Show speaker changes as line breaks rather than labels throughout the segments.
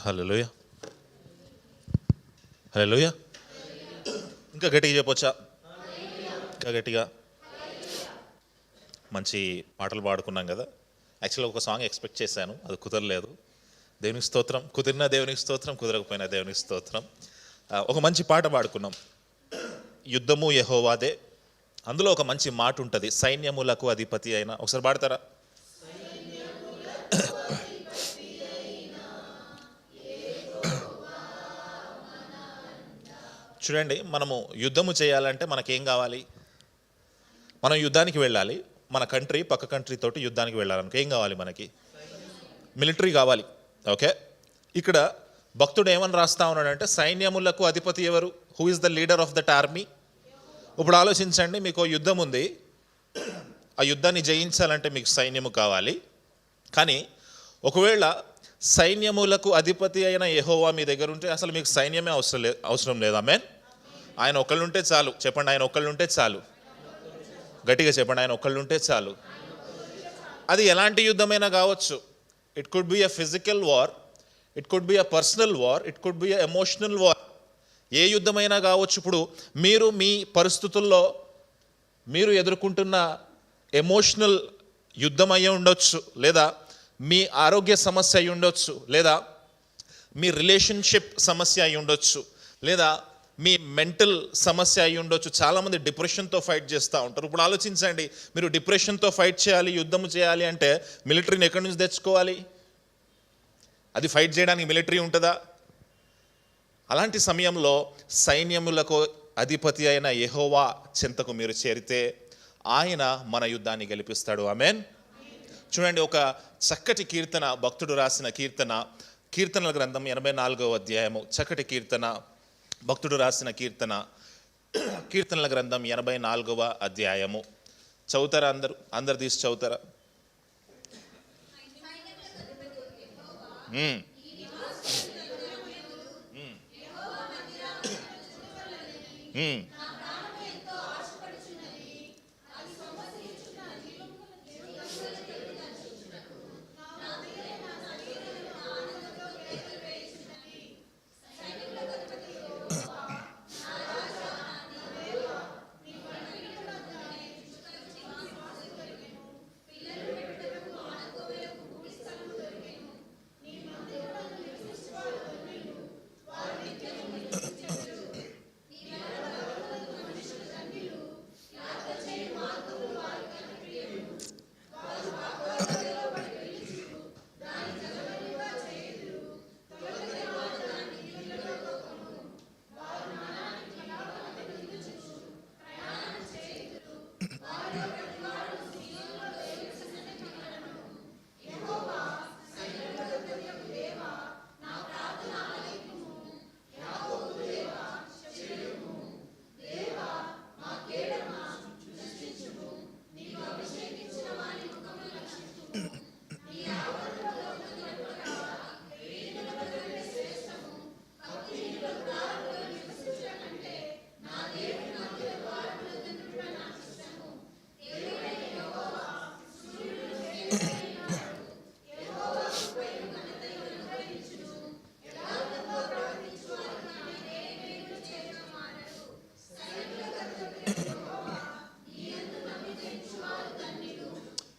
హల్లెలూయా, హల్లెలూయా. ఇంకా గట్టిగా చెప్పొచ్చా? ఇంకా గట్టిగా. మంచి పాటలు పాడుకున్నాం కదా. యాక్చువల్గా ఒక సాంగ్ ఎక్స్పెక్ట్ చేశాను, అది కుదరలేదు. దేవునికి స్తోత్రం. కుదిరిన దేవునికి స్తోత్రం, కుదరకపోయినా దేవునికి స్తోత్రం. ఒక మంచి పాట పాడుకున్నాం, యుద్ధము యెహోవాదే. అందులో ఒక మంచి మాట ఉంటుంది, సైన్యములకు అధిపతి అయిన. ఒకసారి పాడతారా? చూడండి, మనము యుద్ధము చేయాలంటే మనకేం కావాలి? మనం యుద్ధానికి వెళ్ళాలి. మన కంట్రీ పక్క కంట్రీ తోటి యుద్ధానికి వెళ్ళాలనుకో ఏం కావాలి? మనకి మిలిటరీ కావాలి. ఓకే, ఇక్కడ భక్తుడు ఏమని రాస్తా ఉన్నాడంటే, సైన్యములకు అధిపతి ఎవరు? Who is the leader of that army? ఇప్పుడు ఆలోచించండి, మీకు యుద్ధం ఉంది, ఆ యుద్ధాన్ని జయించాలంటే మీకు సైన్యము కావాలి. కానీ ఒకవేళ సైన్యములకు అధిపతి అయిన యెహోవా మీ దగ్గర ఉంటే అసలు మీకు సైన్యమే అవసరం లేదు. ఆమేన్. ఆయన ఒక్కళ్ళుంటే చాలు. చెప్పండి, ఆయన ఒక్కళ్ళుంటే చాలు. గట్టిగా చెప్పండి, ఆయన ఒక్కళ్ళుంటే చాలు. అది ఎలాంటి యుద్ధమైనా కావచ్చు. It could be a physical war, it could be a personal war, it could be a emotional war. ఏ యుద్ధమైనా కావచ్చు. ఇప్పుడు మీరు మీ పరిస్థితుల్లో మీరు ఎదుర్కొంటున్న ఎమోషనల్ యుద్ధం అయ్యి ఉండొచ్చు, లేదా మీ ఆరోగ్య సమస్య అయి ఉండొచ్చు, లేదా మీ రిలేషన్షిప్ సమస్య అయి ఉండొచ్చు, లేదా మీ మెంటల్ సమస్య అయి ఉండొచ్చు. చాలామంది డిప్రెషన్తో ఫైట్ చేస్తూ ఉంటారు. ఇప్పుడు ఆలోచించండి, మీరు డిప్రెషన్తో ఫైట్ చేయాలి, యుద్ధం చేయాలి అంటే మిలిటరీని ఎక్కడి నుంచి తెచ్చుకోవాలి? అది ఫైట్ చేయడానికి మిలిటరీ ఉంటుందా? అలాంటి సమయంలో సైన్యములకు అధిపతి అయిన యెహోవా చెంతకు మీరు చేరితే ఆయన మన యుద్ధాన్ని గెలిపిస్తాడు. ఆమేన్. చూడండి, ఒక చక్కటి కీర్తన, భక్తుడు రాసిన కీర్తన, కీర్తనల గ్రంథం 84వ అధ్యాయము. చక్కటి కీర్తన, భక్తుడు రాసిన కీర్తన, కీర్తనల గ్రంథం 84వ అధ్యాయము. చదువుతారా? అందరు తీసి చదువుతారా?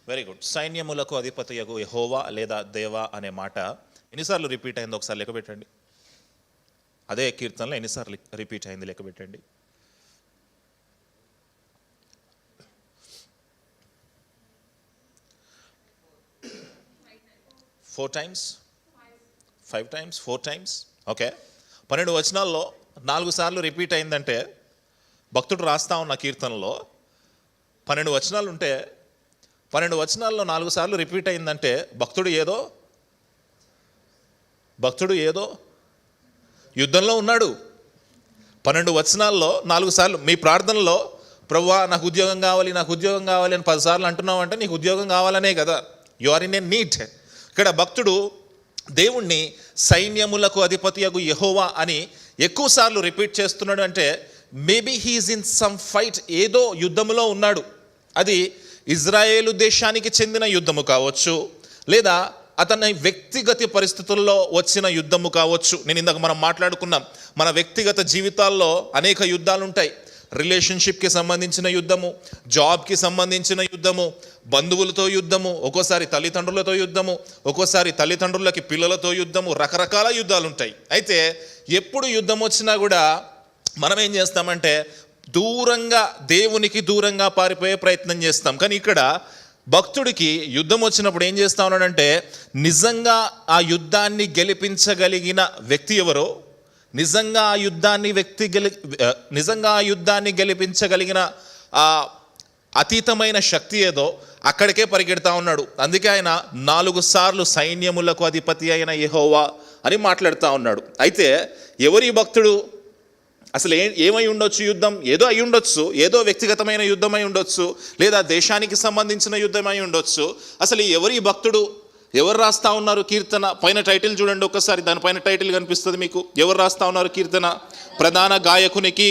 Very good. సైన్యములకు అధిపతియగు యెహోవా లేదా దేవా అనే మాట ఎన్నిసార్లు రిపీట్ అయిందో ఒకసారి లెక్క పెట్టండి. అదే కీర్తనలో ఎన్నిసార్లు రిపీట్ అయింది లెక్క పెట్టండి. Four times, 5 times, 4 times. Okay, 12 వచనాల్లో 4 సార్లు రిపీట్ అయిందంటే, భక్తుడు రాస్తా ఉన్న కీర్తనలో 12 వచనాలు ఉంటే 12 వచనాల్లో 4 సార్లు రిపీట్ అయిందంటే భక్తుడు ఏదో యుద్ధంలో ఉన్నాడు. 12 వచనాల్లో 4 సార్లు మీ ప్రార్థనలో, ప్రభువా నాకు ఉద్యోగం కావాలి, నాకు ఉద్యోగం కావాలి అని 10 సార్లు అంటున్నావు అంటే నీకు ఉద్యోగం కావాలనే కదా. You are in a need. ఇక్కడ భక్తుడు దేవుణ్ణి సైన్యములకు అధిపతియగు యెహోవా అని ఎక్కువ సార్లు రిపీట్ చేస్తున్నాడు అంటే maybe he's in some fight, ఏదో యుద్ధములో ఉన్నాడు. అది ఇజ్రాయేలు దేశానికి చెందిన యుద్ధము కావచ్చు, లేదా అతని వ్యక్తిగత పరిస్థితుల్లో వచ్చిన యుద్ధము కావచ్చు. నేను ఇందాక మనం మాట్లాడుకున్నాం, మన వ్యక్తిగత జీవితాల్లో అనేక యుద్ధాలు ఉంటాయి. రిలేషన్షిప్కి సంబంధించిన యుద్ధము, జాబ్కి సంబంధించిన యుద్ధము, బంధువులతో యుద్ధము, ఒక్కోసారి తల్లిదండ్రులతో యుద్ధము, ఒక్కోసారి తల్లిదండ్రులకి పిల్లలతో యుద్ధము, రకరకాల యుద్ధాలు ఉంటాయి. అయితే ఎప్పుడు యుద్ధం వచ్చినా కూడా మనం ఏం చేస్తామంటే దూరంగా, దేవునికి దూరంగా పారిపోయే ప్రయత్నం చేస్తాం. కానీ ఇక్కడ భక్తుడికి యుద్ధం వచ్చినప్పుడు ఏం చేస్తా ఉన్నాడంటే నిజంగా ఆ యుద్ధాన్ని గెలిపించగలిగిన వ్యక్తి ఎవరో, నిజంగా ఆ యుద్ధాన్ని గెలిపించగలిగిన ఆ అతీతమైన శక్తి ఏదో అక్కడికే పరిగెడతా ఉన్నాడు. అందుకే ఆయన 4 సార్లు సైన్యములకు అధిపతి అయిన యెహోవా అని మాట్లాడుతూ ఉన్నాడు. అయితే ఎవరి భక్తుడు? అసలు ఏమై ఉండొచ్చు యుద్ధం? ఏదో అయి ఉండొచ్చు, ఏదో వ్యక్తిగతమైన యుద్ధమై ఉండొచ్చు, లేదా దేశానికి సంబంధించిన యుద్ధమై ఉండొచ్చు. అసలు ఎవరి భక్తుడు? ఎవరు రాస్తా ఉన్నారు కీర్తన? పైన టైటిల్ చూడండి ఒక్కసారి, దానిపైన టైటిల్ కనిపిస్తుంది మీకు. ఎవరు రాస్తా ఉన్నారు కీర్తన? ప్రధాన గాయకునికి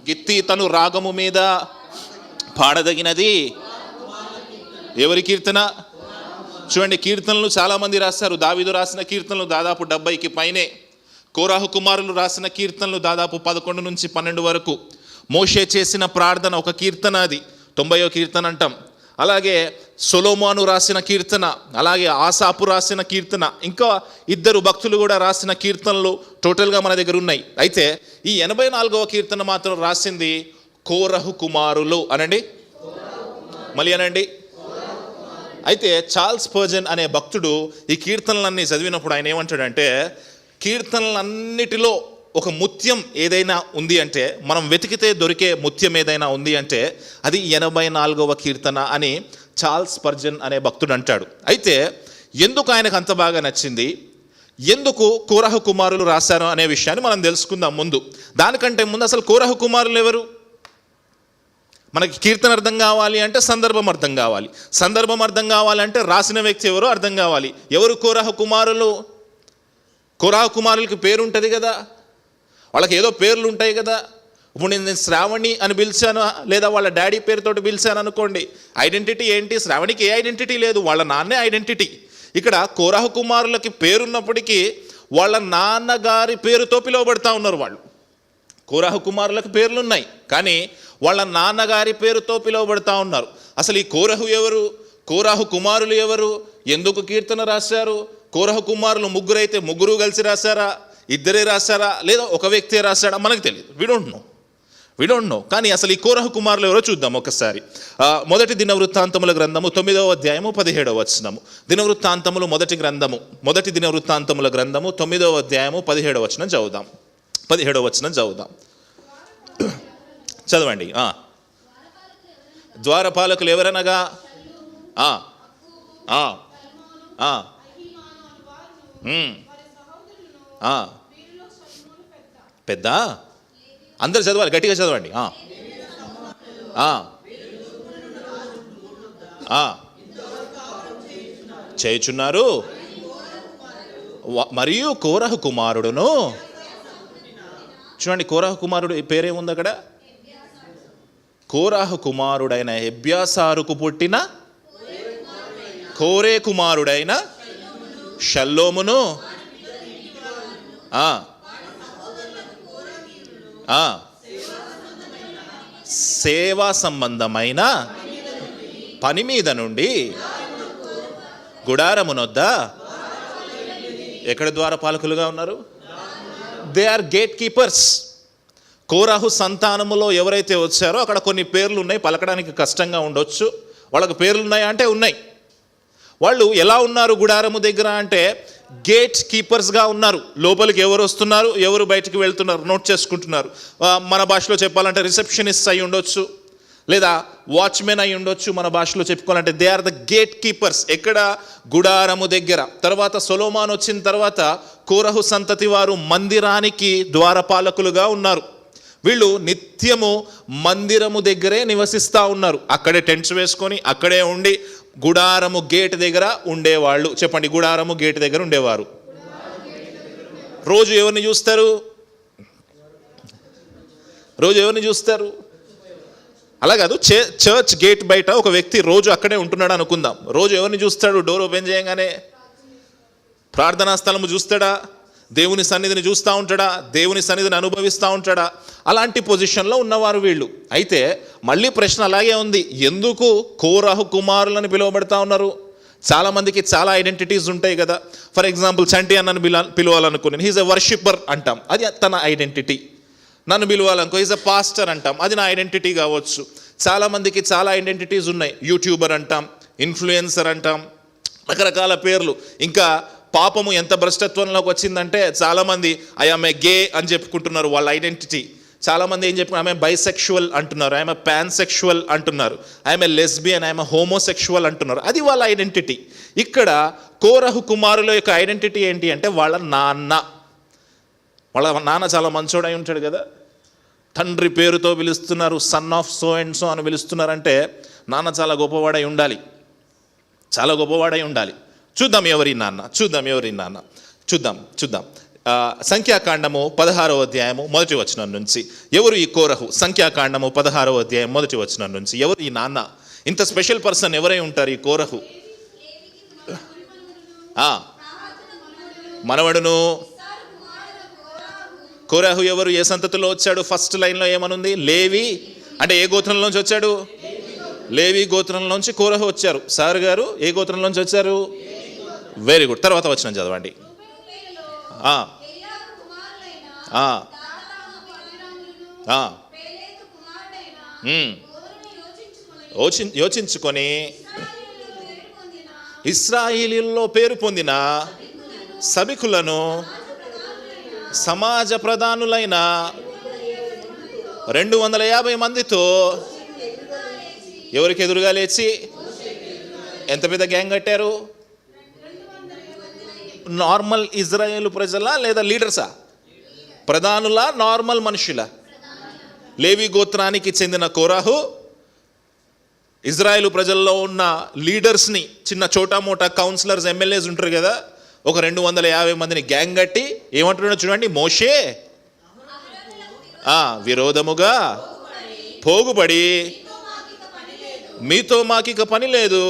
గిత్తి తను రాగము మీద పాడదగినది. ఎవరి కీర్తన? చూడండి, కీర్తనలు చాలామంది రాస్తారు. దావీదు రాసిన కీర్తనలు దాదాపు 70కి పైనే. కోరాహు కుమారులు రాసిన కీర్తనలు దాదాపు 11 నుంచి 12 వరకు. మోషే చేసిన ప్రార్థన ఒక కీర్తన, అది 90వ కీర్తన అంటాం. అలాగే సొలొమోను రాసిన కీర్తన, అలాగే ఆసాపు రాసిన కీర్తన, ఇంకా 2 భక్తులు కూడా రాసిన కీర్తనలు టోటల్గా మన దగ్గర ఉన్నాయి. అయితే ఈ 84వ కీర్తన మాత్రం రాసింది కోరహు కుమారులు. అనండి, మళ్ళీ అనండి. అయితే చార్ల్స్ స్పర్జన్ అనే భక్తుడు ఈ కీర్తనలన్నీ చదివినప్పుడు ఆయన ఏమంటాడంటే, కీర్తనలన్నిటిలో ఒక ముత్యం ఏదైనా ఉంది అంటే, మనం వెతికితే దొరికే ముత్యం ఏదైనా ఉంది అంటే అది 84వ కీర్తన అని చార్ల్స్ స్పర్జన్ అనే భక్తుడు అంటాడు. అయితే ఎందుకు ఆయనకు అంత బాగా నచ్చింది, ఎందుకు కోరహు కుమారులు రాశారు అనే విషయాన్ని మనం తెలుసుకుందాం ముందు. దానికంటే ముందు అసలు కోరహు కుమారులు ఎవరు? మనకి కీర్తన అర్థం కావాలి అంటే సందర్భం అర్థం కావాలి. సందర్భం అర్థం కావాలంటే రాసిన వ్యక్తి ఎవరో అర్థం కావాలి. ఎవరు కోరహు కుమారులు? కోరహు కుమారులకి పేరు ఉంటుంది కదా, వాళ్ళకి ఏదో పేర్లు ఉంటాయి కదా. ఇప్పుడు నేను శ్రావణి అని పిలిచాను, లేదా వాళ్ళ డాడీ పేరుతోటి పిలిచాను అనుకోండి, ఐడెంటిటీ ఏంటి? శ్రావణికి ఏ ఐడెంటిటీ లేదు, వాళ్ళ నాన్నే ఐడెంటిటీ. ఇక్కడ కోరహు కుమారులకి పేరున్నప్పటికీ వాళ్ళ నాన్నగారి పేరుతో పిలువబడతా ఉన్నారు వాళ్ళు. కోరహు కుమారులకు పేర్లు ఉన్నాయి కానీ వాళ్ళ నాన్నగారి పేరుతో పిలువబడతా ఉన్నారు. అసలు ఈ కోరహు ఎవరు? కోరహు కుమారులు ఎవరు? ఎందుకు కీర్తన రాశారు? కోరహు కుమారులు 3 అయితే 3 కలిసి రాశారా, 2 రాశారా, లేదా ఒక వ్యక్తి రాశాడా? మనకు తెలియదు. We don't know. కానీ అసలు ఈ కోరహు కుమారులు ఎవరో చూద్దాం ఒకసారి. మొదటి దినవృత్తాంతముల గ్రంథము 9వ అధ్యాయము 17వ వచనము. దినవృత్తాంతములు మొదటి దినవృత్తాంతముల గ్రంథము 9వ అధ్యాయము 17వ వచనం చదువుదాం. 17వ వచనం చదువుదాం. చదవండి. ద్వారపాలకులు ఎవరనగా పెద్ద, అందరు చదవాలి, గట్టిగా చదవండి. చేయుచున్నారు. మరియు కోరహు కుమారుడును, చూడండి కోరహు కుమారుడు పేరేముంది అక్కడ? కోరహు కుమారుడైన ఎబ్యాసారుకు పుట్టిన కోరే కుమారుడైన షల్లోమును, సేవా సంబంధమైన పని మీద నుండి గుడారమునొద్ద ఎక్కడ ద్వారపాలకులుగా ఉన్నారు? They are gate keepers. కోరహు సంతానములో ఎవరైతే వచ్చారో అక్కడ కొన్ని పేర్లు ఉన్నాయి, పలకడానికి కష్టంగా ఉండొచ్చు. వాళ్ళకు పేర్లు ఉన్నాయా అంటే ఉన్నాయి. వాళ్ళు ఎలా ఉన్నారు గుడారము దగ్గర అంటే గేట్ కీపర్స్గా ఉన్నారు. లోపలికి ఎవరు వస్తున్నారు, ఎవరు బయటికి వెళ్తున్నారు నోట్ చేసుకుంటున్నారు. మన భాషలో చెప్పాలంటే రిసెప్షనిస్ట్ అయి ఉండొచ్చు, లేదా వాచ్మెన్ అయి ఉండొచ్చు. మన భాషలో చెప్పుకోవాలంటే they are the gate keepers. ఎక్కడ? గుడారము దగ్గర. తర్వాత సొలొమోను వచ్చిన తర్వాత కోరహు సంతతి వారు మందిరానికి ద్వారపాలకులుగా ఉన్నారు. వీళ్ళు నిత్యము మందిరము దగ్గరే నివసిస్తూ ఉన్నారు. అక్కడే టెంట్స్ వేసుకొని అక్కడే ఉండి గుడారము గేట్ దగ్గర ఉండేవాళ్ళు. చెప్పండి, గుడారము గేట్ దగ్గర ఉండేవారు. రోజు ఎవరిని చూస్తారు? అలా కాదు, చర్చ్ గేట్ బయట ఒక వ్యక్తి రోజు అక్కడే ఉంటున్నాడు అనుకుందాం. రోజు ఎవరిని చూస్తాడు? డోర్ ఓపెన్ చేయగానే ప్రార్థనా స్థలము చూస్తాడా? దేవుని సన్నిధిని చూస్తూ ఉంటాడా? దేవుని సన్నిధిని అనుభవిస్తూ ఉంటాడా? అలాంటి పొజిషన్లో ఉన్నవారు వీళ్ళు. అయితే మళ్ళీ ప్రశ్న అలాగే ఉంది, ఎందుకు కోరహు కుమారులని పిలువబడతా ఉన్నారు? చాలామందికి చాలా ఐడెంటిటీస్ ఉంటాయి కదా. ఫర్ ఎగ్జాంపుల్ చంటి అన్నను పిలవాలనుకున్నాను, హీజ్ ఎ వర్షిప్పర్ అంటాం, అది తన ఐడెంటిటీ. నన్ను పిలవాలనుకో, ఈజ్ ఎ పాస్టర్ అంటాం, అది నా ఐడెంటిటీ కావచ్చు. చాలామందికి చాలా ఐడెంటిటీస్ ఉన్నాయి. యూట్యూబర్ అంటాం, ఇన్ఫ్లుయెన్సర్ అంటాం, రకరకాల పేర్లు. ఇంకా పాపము ఎంత భ్రష్టత్వంలోకి వచ్చిందంటే చాలామంది ఐఎమ్ ఏ గే అని చెప్పుకుంటున్నారు వాళ్ళ ఐడెంటిటీ. చాలామంది ఏం చెప్పుకున్నారు? ఐఎమ్ ఏ బైసెక్షువల్ అంటున్నారు, ఐఎమ్ ఏ పాన్సెక్షువల్ అంటున్నారు, I'm a lesbian, I'm a homosexual అంటున్నారు. అది వాళ్ళ ఐడెంటిటీ. ఇక్కడ కోరహు కుమారుల యొక్క ఐడెంటిటీ ఏంటి అంటే వాళ్ళ నాన్న చాలా మంచోడై ఉంటాడు కదా. తండ్రి పేరుతో పిలుస్తున్నారు, son of so and so అని పిలుస్తున్నారంటే నాన్న చాలా గొప్పవాడై ఉండాలి, చాలా గొప్పవాడై ఉండాలి. చూద్దాం ఎవరి నాన్న. చూద్దాం సంఖ్యాకాండము 16వ అధ్యాయము 1వ వచనం నుంచి ఎవరు ఈ కోరహు? సంఖ్యాకాండము 16వ అధ్యాయం 1వ వచనం నుంచి ఎవరు ఈ నాన్న? ఇంత స్పెషల్ పర్సన్ ఎవరై ఉంటారు ఈ కోరహు? మనవడును. కోరహు ఎవరు? ఏ సంతతిలో వచ్చాడు? ఫస్ట్ లైన్లో ఏమనుంది? లేవి. అంటే ఏ గోత్రంలోంచి వచ్చాడు? లేవి గోత్రంలోంచి కోరహు వచ్చారు. సార్ గారు ఏ గోత్రంలోంచి వచ్చారు? Very good. తర్వాత వచనం చదవండి. యోచించుకొని ఇశ్రాయేలీయుల్లో పేరు పొందిన సభికులను సమాజ ప్రధానులైన 250 మందితో ఎవరికి ఎదురుగా లేచి ఎంత పెద్ద గ్యాంగ్ కట్టారు? నార్మల్ ఇజ్రాయేలు ప్రజలా లేదా లీడర్సా? ప్రధానులా నార్మల్ మనుషులా? లేవి గోత్రానికి చెందిన కోరహు ఇజ్రాయేలు ప్రజల్లో ఉన్న లీడర్స్ని, చిన్న చోటా మోటా కౌన్సిలర్స్, ఎమ్మెల్యేస్ ఉంటారు కదా, ఒక 250 మందిని గ్యాంగ్ కట్టి ఏమంటున్నాడో చూడండి. మోషే విరోధముగా పోగుబడి మీతో మాకిక పని లేదు,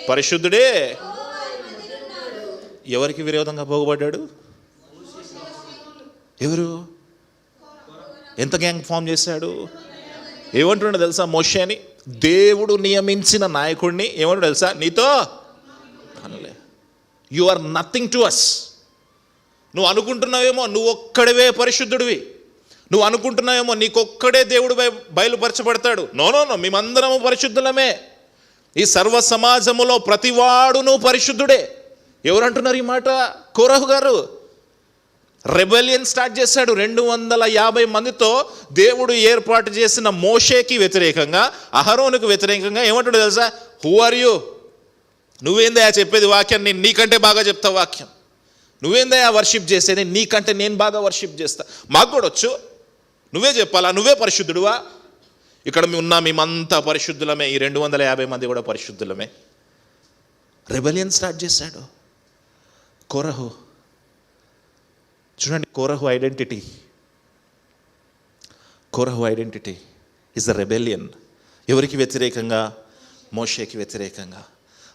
పరిశుద్ధుడే. ఎవరికి విరోధంగా పోగుబడ్డాడు? ఎవరు? ఎంత గ్యాంగ్ ఫామ్ చేశాడు? ఏమంటున్నాడు తెలుసా? మోషే అని దేవుడు నియమించిన నాయకుడిని ఏమంటాడు తెలుసా? నీతో పనులే, you are nothing to us. నువ్వు అనుకుంటున్నావేమో నువ్వు ఒక్కడివే పరిశుద్ధుడివి, నువ్వు అనుకుంటున్నావేమో నీకొక్కడే దేవుడు బయలుపరచబడతాడు. నో, మేమందరము పరిశుద్ధులమే. ఈ సర్వ సమాజములో ప్రతివాడును పరిశుద్ధుడే. ఎవరు అంటున్నారు ఈ మాట? కోరహు గారు రెబెలియన్ స్టార్ట్ చేశాడు. 250 మందితో దేవుడు ఏర్పాటు చేసిన మోషేకి వ్యతిరేకంగా, అహరోనుకు వ్యతిరేకంగా ఏమంటాడు తెలుసా? Who are you? నువ్వేందయా చెప్పేది వాక్యం? నేను నీకంటే బాగా చెప్తా వాక్యం. నువ్వేందయా వర్షిప్ చేసేది? నీకంటే నేను బాగా వర్షిప్ చేస్తా. మాకు కూడా వచ్చు, నువ్వే చెప్పాలా? నువ్వే పరిశుద్ధుడువా? ఇక్కడ మేమంతా పరిశుద్ధులమే, ఈ 250 మంది కూడా పరిశుద్ధులమే. రెబెలియన్ స్టార్ట్ చేశాడు కోరహు. చూడండి, కోరహు ఐడెంటిటీ ఇస్ ద రెబెలియన్. ఎవరికి వ్యతిరేకంగా? మోషేకి వ్యతిరేకంగా.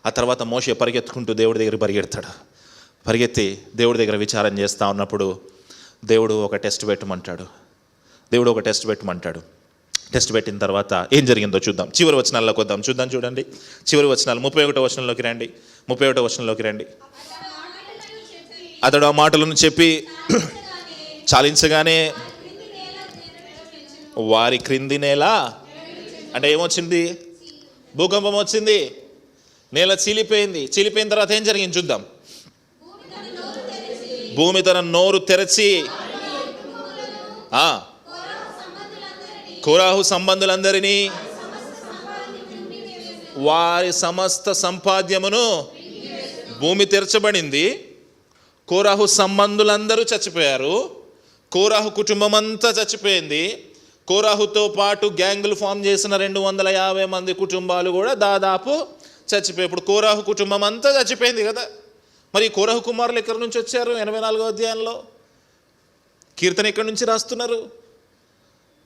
ఆ తర్వాత మోషే పరిగెత్తుకుంటూ దేవుడి దగ్గర పరిగెడతాడు. పరిగెత్తి దేవుడి దగ్గర విచారం చేస్తూ ఉన్నప్పుడు దేవుడు ఒక టెస్ట్ పెట్టమంటాడు. టెస్ట్ పెట్టిన తర్వాత ఏం జరిగిందో చూద్దాం. చివరి వచనాల్లోకి వద్దాం. చూడండి చివరి వచనాలు 31వ వచనంలోకి రండి. 31వ వచనంలోకి రండి. అతడు ఆ మాటలను చెప్పి చాలించగానే వారి క్రింది నేల అంటే ఏమొచ్చింది? భూకంపం వచ్చింది, నేల చీలిపోయింది. చీలిపోయిన తర్వాత ఏం జరిగింది చూద్దాం. భూమి తన నోరు తెరచి కోరహు సంబంధులందరినీ వారి సమస్త సంపాద్యమును భూమి తెరచబడింది. కోరహు సంబంధులందరూ చచ్చిపోయారు. కోరహు కుటుంబం అంతా చచ్చిపోయింది. కోరహుతో పాటు గ్యాంగులు ఫామ్ చేసిన 250 మంది కుటుంబాలు కూడా దాదాపు చచ్చిపోయాయి. ఇప్పుడు కోరహు కుటుంబం అంతా చచ్చిపోయింది కదా. మరి కోరహు కుమారులు ఎక్కడి నుంచి వచ్చారు? 84వ అధ్యాయంలో కీర్తన ఎక్కడి నుంచి రాస్తున్నారు?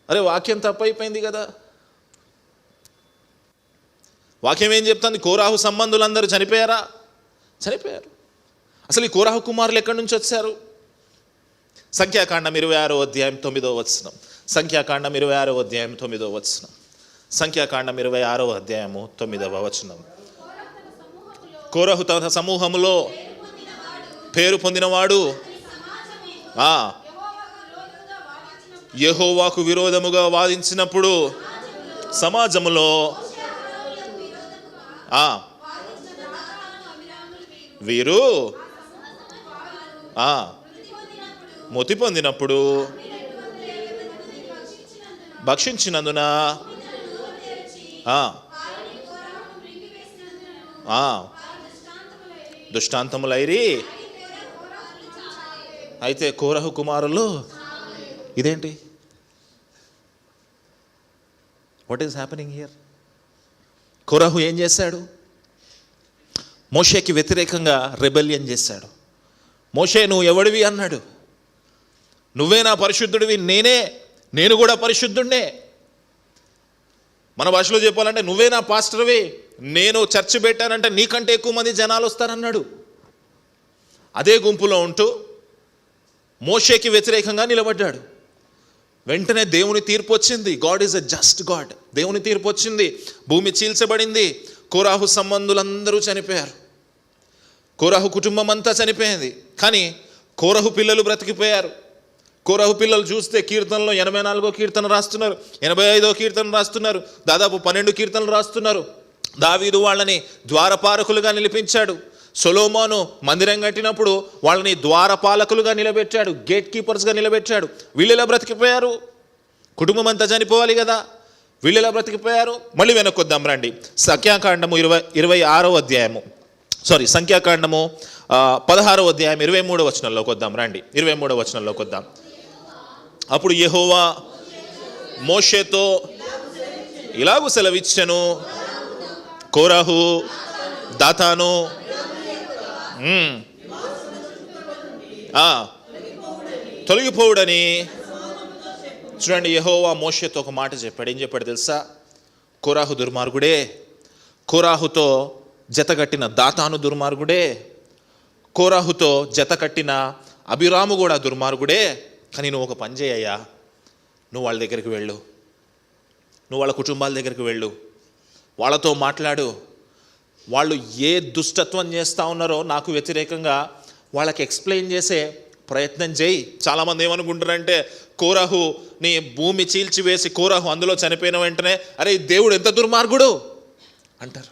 అరే వాక్యం తప్పైపోయింది కదా. వాక్యం ఏం చెప్తుంది? కోరాహు సంబంధులందరూ చనిపోయారా? చనిపోయారు. అసలు ఈ కోరాహు కుమారులు ఎక్కడి నుంచి వచ్చారు? సంఖ్యాకాండం 26వ అధ్యాయం 9వ వచనం. సంఖ్యాకాండం 26వ అధ్యాయం 9వ వచనం. సంఖ్యాకాండం 26వ అధ్యాయము 9వ వచనం. కోరహు తన సమూహములో పేరు పొందినవాడు యెహోవాకు విరోధముగా వాదించినప్పుడు సమాజములో వీరు మృతి పొందినప్పుడు భక్షించినందున దుష్టాంతములైరి. అయితే కోరహు కుమారులు ఇదేంటి? What is happening here? కోరహు ఏం చేశాడు? మోషేకి వ్యతిరేకంగా రెబెలియన్ చేశాడు. మోషే నువ్వు ఎవడివి అన్నాడు. నువ్వే నా పరిశుద్ధుడివి, నేను కూడా పరిశుద్ధుడినే. మన భాషలో చెప్పాలంటే నువ్వే నా పాస్టర్వి, నేను చర్చ్ పెట్టానంటే నీకంటే ఎక్కువ మంది జనాలు వస్తారన్నాడు. అదే గుంపులో ఉంటూ మోషేకి వ్యతిరేకంగా నిలబడ్డాడు. వెంటనే దేవుని తీర్పు వచ్చింది. God is a just God. దేవుని తీర్పు వచ్చింది. భూమి చీల్చబడింది. కోరాహు సంబంధులందరూ చనిపోయారు. కోరాహు కుటుంబం అంతా చనిపోయింది. కానీ కోరహు పిల్లలు బ్రతికిపోయారు. కోరహు పిల్లలు చూస్తే కీర్తనలో 84వ కీర్తన రాస్తున్నారు, 85వ కీర్తన రాస్తున్నారు, దాదాపు 12 కీర్తనలు రాస్తున్నారు. దావీదు వాళ్ళని ద్వారపాలకులుగా నిలిపించాడు. సొలొమోను మందిరం కట్టినప్పుడు వాళ్ళని ద్వారపాలకులుగా నిలబెట్టాడు, గేట్ కీపర్స్గా నిలబెట్టాడు. వీళ్ళెలా బ్రతికిపోయారు? కుటుంబం అంతా చనిపోవాలి కదా, వీళ్ళెలా బ్రతికిపోయారు? మళ్ళీ వెనక్కొద్దాం రండి. సంఖ్యాకాండము 26వ అధ్యాయము, సంఖ్యాకాండము 16వ అధ్యాయం 23వ వచనంలోకి వద్దాం రండి. 23వ వచనంలోకి వద్దాం. అప్పుడు యెహోవా మోషేతో ఇలాగు సెలవిచ్చెను, కోరాహు దాతాను తొలగిపోవుడని. చూడండి, యెహోవా మోషేతో ఒక మాట చెప్పాడు. ఏం చెప్పాడు తెలుసా? కోరాహు దుర్మార్గుడే, కోరాహుతో జతకట్టిన దాతాను దుర్మార్గుడే, కోరాహుతో జతకట్టిన అభిరాము కూడా దుర్మార్గుడే. కానీ నువ్వు ఒక పని చేయయ్యా, నువ్వు వాళ్ళ దగ్గరికి వెళ్ళు, నువ్వు వాళ్ళ కుటుంబాల దగ్గరికి వెళ్ళు, వాళ్ళతో మాట్లాడు. వాళ్ళు ఏ దుష్టత్వం చేస్తూ ఉన్నారో నాకు వ్యతిరేకంగా వాళ్ళకి ఎక్స్ప్లెయిన్ చేసే ప్రయత్నం చేయి. చాలామంది ఏమనుకుంటారంటే కోరాహుని భూమి చీల్చివేసి కోరాహు అందులో చనిపోయిన వెంటనే అరే దేవుడు ఎంత దుర్మార్గుడు అంటారు.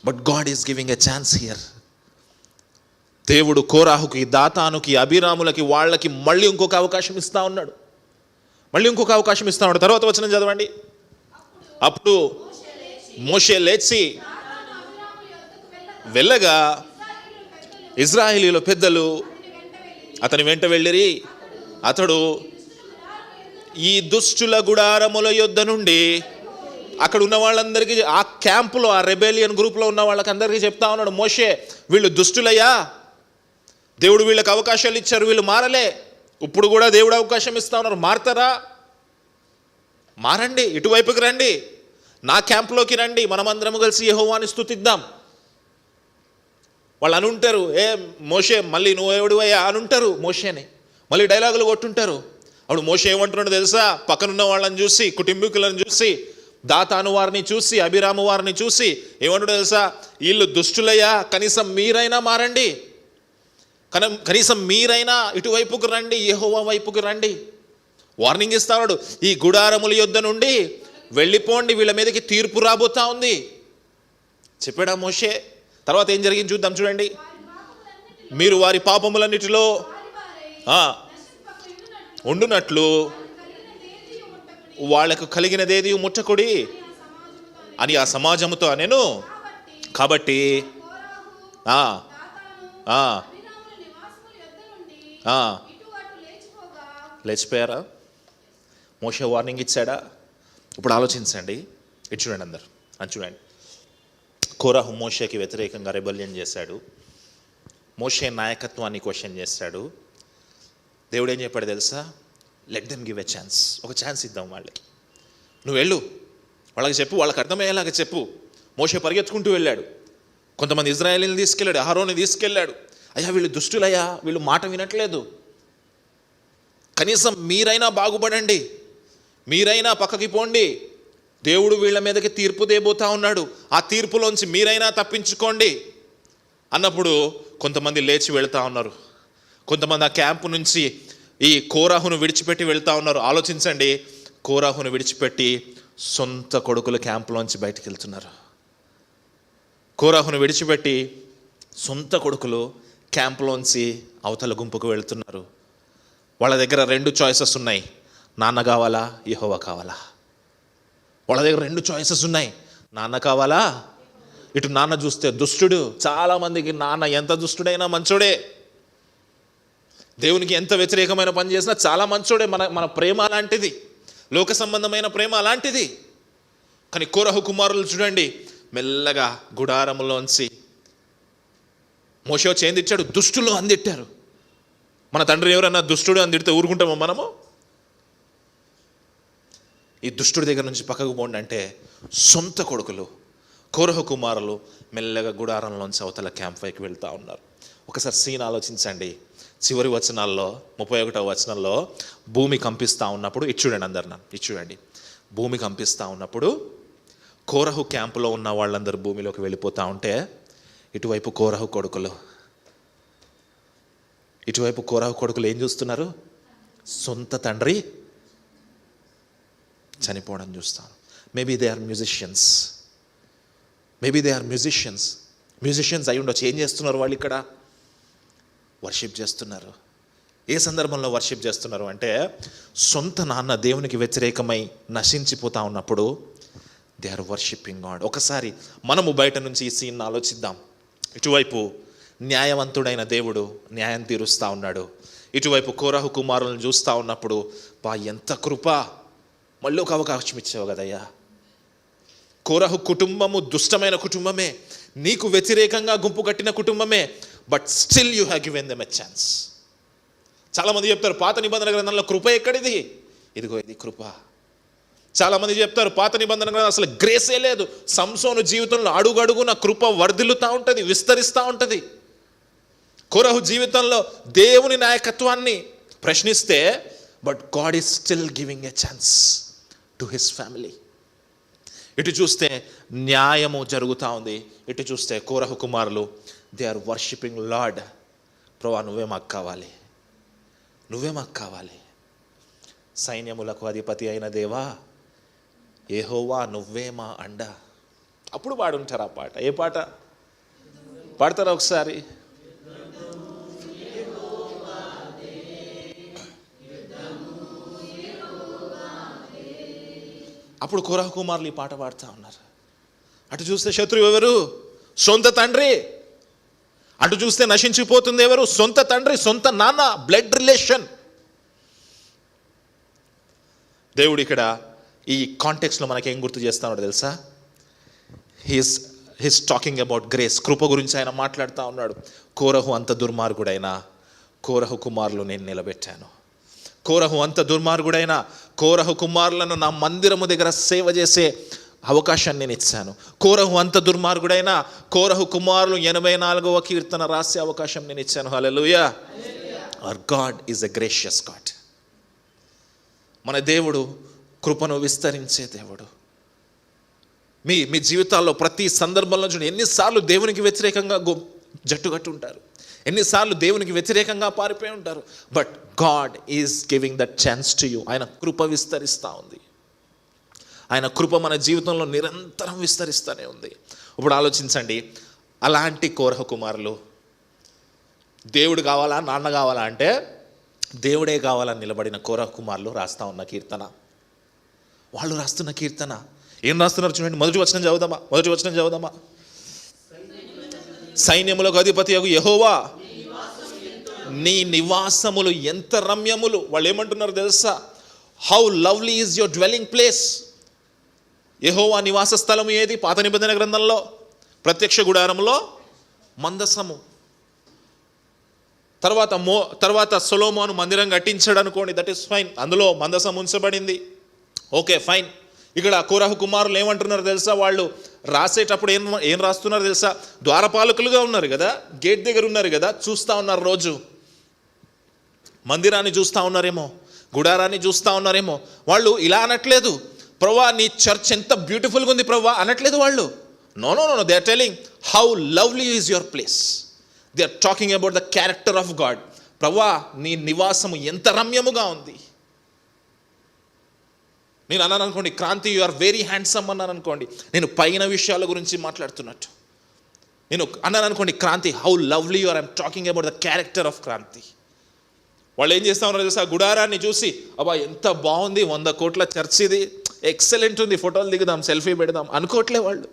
But God is giving a chance here. దేవుడు కోరాహుకి, దాతానుకి, అభిరాములకి, వాళ్ళకి మళ్ళీ ఇంకొక అవకాశం ఇస్తూ ఉన్నాడు. తర్వాత వచనం చదవండి. అప్పుడు మోషే లేచి వెళ్ళగా ఇశ్రాయేలీయుల పెద్దలు అతని వెంట వెళ్ళిరి. అతడు ఈ దుష్టుల గుడారముల యొద్ద నుండి అక్కడ ఉన్న వాళ్ళందరికీ, ఆ క్యాంపులో, ఆ రెబెలియన్ గ్రూప్లో ఉన్న వాళ్ళకి అందరికీ చెప్తా ఉన్నాడు, మోషే వీళ్ళు దుష్టులయ్యా, దేవుడు వీళ్ళకి అవకాశాలు ఇచ్చారు, వీళ్ళు మారలే, ఇప్పుడు కూడా దేవుడు అవకాశం ఇస్తా ఉన్నారు, మారతారా? మారండి, ఇటువైపుకి రండి, నా క్యాంప్లోకి రండి, మనమందరం కలిసి యెహోవాని స్తుతిద్దాం. వాళ్ళు అనుంటారు, ఏ మోషే మళ్ళీ నువ్వు ఎవడివయ్యా అనుంటారు మోషేని, మళ్ళీ డైలాగులు కొట్టుంటారు. అప్పుడు మోషే ఏమంటున్నాడు తెలుసా? పక్కనున్న వాళ్ళని చూసి, కుటుంబీకులను చూసి, దాతాను వారిని చూసి, అభిరాము వారిని చూసి ఏమంటాడు తెలుసా? వీళ్ళు దుష్టులయ్యా, కనీసం మీరైనా మారండి, కనీసం మీరైనా ఇటువైపుకు రండి, యెహోవా వైపుకు రండి. వార్నింగ్ ఇస్తాడు. ఈ గుడారముల యొద్ద నుండి వెళ్ళిపోండి, వీళ్ళ మీదకి తీర్పు రాబోతా ఉంది చెప్పాడా మోషే. తర్వాత ఏం జరిగింది చూద్దాం. చూడండి, మీరు వారి పాపములన్నిటిలో ఉండునట్లు వాళ్ళకు కలిగినదేది ముట్టకుడి అని ఆ సమాజముతో అనేను. కాబట్టి లేచిపోయారా? మోషే వార్నింగ్ ఇచ్చాడా? ఇప్పుడు ఆలోచించండి, ఇటు చూడండి అందరు, అని చూడండి. కోరాహు మోషేకి వ్యతిరేకంగా రెబెలియన్ చేశాడు. మోషే నాయకత్వాన్ని క్వశ్చన్ చేశాడు. దేవుడు ఏం చెప్పాడు తెలుసా? Let them give a chance. ఒక ఛాన్స్ ఇద్దాం వాళ్ళకి. నువ్వు వెళ్ళు, వాళ్ళకి చెప్పు, వాళ్ళకి అర్థమయ్యేలాగా చెప్పు. మోషే పరిగెత్తుకుంటూ వెళ్ళాడు. కొంతమంది ఇజ్రాయేలీని తీసుకెళ్ళాడు, అహరోని తీసుకెళ్ళాడు. అయ్యా వీళ్ళు దుష్టులయ్యా, వీళ్ళు మాట వినట్లేదు, కనీసం మీరైనా బాగుపడండి, మీరైనా పక్కకి పోండి, దేవుడు వీళ్ళ మీదకి తీర్పు దేబోతా ఉన్నాడు, ఆ తీర్పులోంచి మీరైనా తప్పించుకోండి అన్నప్పుడు కొంతమంది లేచి వెళ్తా ఉన్నారు. కొంతమంది ఆ క్యాంపు నుంచి ఈ కోరాహును విడిచిపెట్టి వెళ్తా ఉన్నారు. ఆలోచించండి, కోరాహును విడిచిపెట్టి సొంత కొడుకుల క్యాంపులోంచి బయటికి వెళ్తున్నారు. కోరాహును విడిచిపెట్టి సొంత కొడుకులు క్యాంపులోంచి అవతల గుంపుకు వెళ్తున్నారు. వాళ్ళ దగ్గర 2 చాయిసెస్ ఉన్నాయి, నాన్న కావాలా, యెహోవా కావాలా. వాళ్ళ దగ్గర 2 చాయిసెస్ ఉన్నాయి, నాన్న కావాలా. ఇటు నాన్న చూస్తే దుష్టుడు, చాలామందికి నాన్న ఎంత దుష్టుడైనా మంచోడే, దేవునికి ఎంత వ్యతిరేకమైన పని చేసినా చాలా మంచోడే. మన ప్రేమ అలాంటిది, లోక సంబంధమైన ప్రేమ అలాంటిది. కానీ కోరహు కుమారులు చూడండి, మెల్లగా గుడారములోంచి మోషే చేందిచ్చాడు, దుష్టులు అందిట్టారు. మన తండ్రి ఎవరన్నా దుష్టుడు అందిడితే ఊరుకుంటామో మనము? ఈ దుష్టుడి దగ్గర నుంచి పక్కకు పోండి అంటే సొంత కొడుకులు కోరహు కుమారులు మెల్లగా గుడారంలోంచి అవతల క్యాంప్ వైపు వెళ్తూ ఉన్నారు. ఒకసారి సీన్ ఆలోచించండి. చివరి వచనాల్లో 31వ వచనంలో భూమి కంపిస్తూ ఉన్నప్పుడు, ఇది చూడండి అందరు, ఇది చూడండి, భూమి కంపిస్తూ ఉన్నప్పుడు కోరహు క్యాంపులో ఉన్న వాళ్ళందరూ భూమిలోకి వెళ్ళిపోతూ ఉంటే ఇటువైపు కోరహు కొడుకులు ఏం చూస్తున్నారు? సొంత తండ్రి చనిపోవడం చూస్తాను. మేబీ దే ఆర్ మ్యూజిషియన్స్ అయి ఉండొచ్చు. ఏం చేస్తున్నారు వాళ్ళు? ఇక్కడ వర్షిప్ చేస్తున్నారు. ఏ సందర్భంలో వర్షిప్ చేస్తున్నారు అంటే, సొంత నాన్న దేవునికి వ్యతిరేకమై నశించిపోతా ఉన్నప్పుడు దే ఆర్ వర్షిప్పింగ్ గాడ్. ఒకసారి మనము బయట నుంచి ఈ సీన్ ఆలోచిద్దాం. ఇటువైపు న్యాయవంతుడైన దేవుడు న్యాయం తీరుస్తూ ఉన్నాడు, ఇటువైపు కోరహు కుమారులను చూస్తూ ఉన్నప్పుడు, బా ఎంత కృప, మళ్ళీ ఒక అవకాశం ఇచ్చావు కదయ్యా. కోరహు కుటుంబము దుష్టమైన కుటుంబమే, నీకు వ్యతిరేకంగా గుంపు కట్టిన కుటుంబమే, but still you have given them a chance. చాలామంది చెప్తారు పాత నిబంధన గ్రంథంలో కృప ఎక్కడిది? ఇదిగో ఇది కృప. చాలామంది చెప్తారు పాత నిబంధన గ్రంథం అసలు గ్రేసే లేదు. సంసోను జీవితంలో అడుగడుగున కృప వర్ధిల్లుతూ ఉంటుంది, విస్తరిస్తూ ఉంటుంది. కోరహు జీవితంలో దేవుని నాయకత్వాన్ని ప్రశ్నిస్తే, but God is still giving a chance to his family. ఇటు చూస్తే న్యాయము జరుగుతూ ఉంది, ఇటు చూస్తే కోరహు కుమారులు దే ఆర్ వర్షిపింగ్ లార్డ్. ప్రభువా నువ్వే మాకు కావాలి, సైన్యములకు అధిపతి అయిన దేవా యెహోవా నువ్వే మా అండ. అప్పుడు పాడుంటారు ఆ పాట. ఏ పాట పాడతారా ఒకసారి? అప్పుడు కోరహు కుమారులు ఈ పాట పాడుతూ ఉన్నారు. అటు చూస్తే శత్రువు ఎవరు? సొంత తండ్రి. అటు చూస్తే నశించిపోతుంది ఎవరు? సొంత తండ్రి, సొంత నాన్న, బ్లడ్ రిలేషన్. దేవుడు ఇక్కడ ఈ కాంటెక్స్లో మనకేం గుర్తు చేస్తున్నాడో తెలుసా? He's talking about grace. కృప గురించి ఆయన మాట్లాడుతూ ఉన్నాడు. కోరహు అంత దుర్మార్గుడైనా కోరహు కుమారులు నేను నిలబెట్టాను. కోరహు అంత దుర్మార్గుడైన కోరహు కుమారులను నా మందిరము దగ్గర సేవ చేసే అవకాశాన్ని నేను ఇచ్చాను. కోరహు అంత దుర్మార్గుడైన కోరహు కుమారులు 84వ కీర్తన రాసే అవకాశం నేను ఇచ్చాను. Hallelujah. Our God is a gracious God. మన దేవుడు కృపను విస్తరించే దేవుడు. మీ జీవితాల్లో ప్రతి సందర్భంలో చూడండి, ఎన్నిసార్లు దేవునికి వ్యతిరేకంగా జట్టుగట్టు ఉంటారు, ఎన్నిసార్లు దేవునికి వ్యతిరేకంగా పారిపోయి ఉంటారు. But God is giving that chance to you. ఆయన కృప విస్తరిస్తూ ఉంది. ఆయన కృప మన జీవితంలో నిరంతరం విస్తరిస్తూనే ఉంది. ఇప్పుడు ఆలోచించండి, అలాంటి కోరహు కుమారులు దేవుడు కావాలా నాన్న కావాలా అంటే దేవుడే కావాలని నిలబడిన కోరహు కుమారులు రాస్తా ఉన్న కీర్తన, వాళ్ళు రాస్తున్న కీర్తన ఏం రాస్తున్నారు చూడండి. మొదటి వచనం చదువుదామా. సైన్యములకు అధిపతి యెహోవా నీ నివాసములు ఎంత రమ్యములు. వాళ్ళు ఏమంటున్నారు తెలుసా? How lovely is your dwelling place. యెహోవా నివాస స్థలము ఏది? పాత నిబంధన గ్రంథంలో ప్రత్యక్ష గుడారంలో మందసము. తర్వాత సొలొమోను మందిరం కట్టించాడు అనుకోండి, దట్ ఈస్ ఫైన్. అందులో మందసం ఉంచబడింది, ఓకే ఫైన్. ఇక్కడ కోరహు కుమారులు ఏమంటున్నారు తెలుసా? వాళ్ళు రాసేటప్పుడు ఏం రాస్తున్నారు తెలుసా? ద్వారపాలకులుగా ఉన్నారు కదా, గేట్ దగ్గర ఉన్నారు కదా, చూస్తూ ఉన్నారు, రోజు మందిరాన్ని చూస్తూ ఉన్నారేమో, గుడారాన్ని చూస్తూ ఉన్నారేమో. వాళ్ళు ఇలా అనట్లేదు, ప్రవ్వా నీ చర్చ్ ఎంత బ్యూటిఫుల్గా ఉంది ప్రవ్వా అనట్లేదు వాళ్ళు. No no no, they are telling how lovely is your place. They are talking about the character of God. ప్రవ్వా నీ నివాసము ఎంత రమ్యముగా ఉంది. నేను అన్నాను అనుకోండి, Kranthi you are very handsome అన్నాను అనుకోండి, నేను పైన విషయాల గురించి మాట్లాడుతున్నట్టు. నేను అన్నాను అనుకోండి, Kranthi how lovely you are, I'm talking about the character of Kranthi. వాళ్ళు ఏం చేస్తా ఉన్నారు తెలుసా? గుడారాన్ని చూసి అబ్బా ఎంత బాగుంది, 100 కోట్ల చర్చ్ ఇది, ఎక్సలెంట్ ఉంది, ఫోటోలు దిగుదాం, సెల్ఫీ పెడదాం అనుకోవట్లే వాళ్ళు.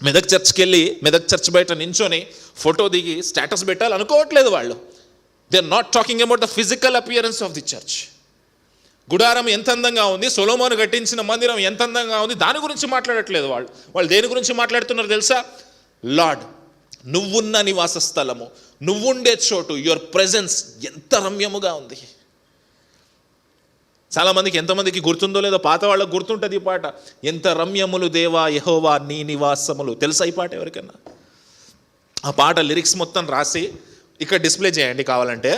మెదక్ చర్చ్కి వెళ్ళి మెదక్ చర్చ్ బయట నించొని ఫోటో దిగి స్టేటస్ పెట్టాలి అనుకోవట్లేదు వాళ్ళు. They are not talking about the physical appearance of the church. గుడారం ఎంత అందంగా ఉంది, సొలొమోను కట్టించిన మందిరం ఎంత అందంగా ఉంది, దాని గురించి మాట్లాడట్లేదు వాళ్ళు. వాళ్ళు దేని గురించి మాట్లాడుతున్నారు తెలుసా? లార్డ్, నువ్వున్న నివాస స్థలము, నువ్వుండే చోటు, యువర్ ప్రెజెన్స్ ఎంత రమ్యముగా ఉంది. చాలామందికి, ఎంతమందికి గుర్తుందో లేదో, పాత వాళ్ళకు గుర్తుంటుంది ఈ పాట, ఎంత రమ్యములు దేవా యెహోవా నీ నివాసములు. తెలుసా ఈ పాట ఎవరికన్నా? ఆ పాట లిరిక్స్ మొత్తం రాసి ఇక్కడ డిస్ప్లే చేయండి కావాలంటే.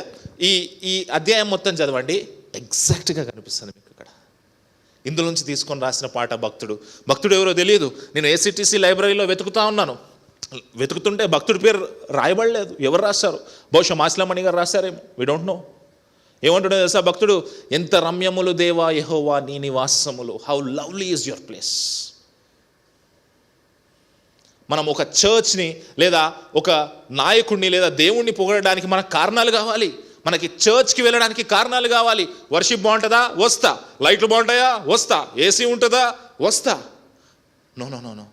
ఈ అధ్యాయం మొత్తం చదవండి, ఎగ్జాక్ట్గా కనిపిస్తుంది మీకు ఇక్కడ. ఇందులో నుంచి తీసుకొని రాసిన పాట భక్తుడు ఎవరో తెలియదు. నేను ఏసీటీసీ లైబ్రరీలో వెతుకుతుంటే భక్తుడి పేరు రాయబడలేదు. ఎవరు రాశారు? బహుశా మాసిలమణి గారు రాశారేమో, వి డోంట్ నో. ఏమంటున్నాడు తెలుసా భక్తుడు? ఎంత రమ్యములు దేవా యెహోవా నీ నివాసములు, how lovely is your place. మనం ఒక చర్చ్ని లేదా ఒక నాయకుడిని లేదా దేవుణ్ణి పొగడడానికి మనకు కారణాలు కావాలి. మనకి చర్చ్కి వెళ్ళడానికి కారణాలు కావాలి. వర్షిప్ బాగుంటుందా? వస్తా. లైట్లు బాగుంటాయా? వస్తా. ఏసీ ఉంటుందా? వస్తా. No no no no.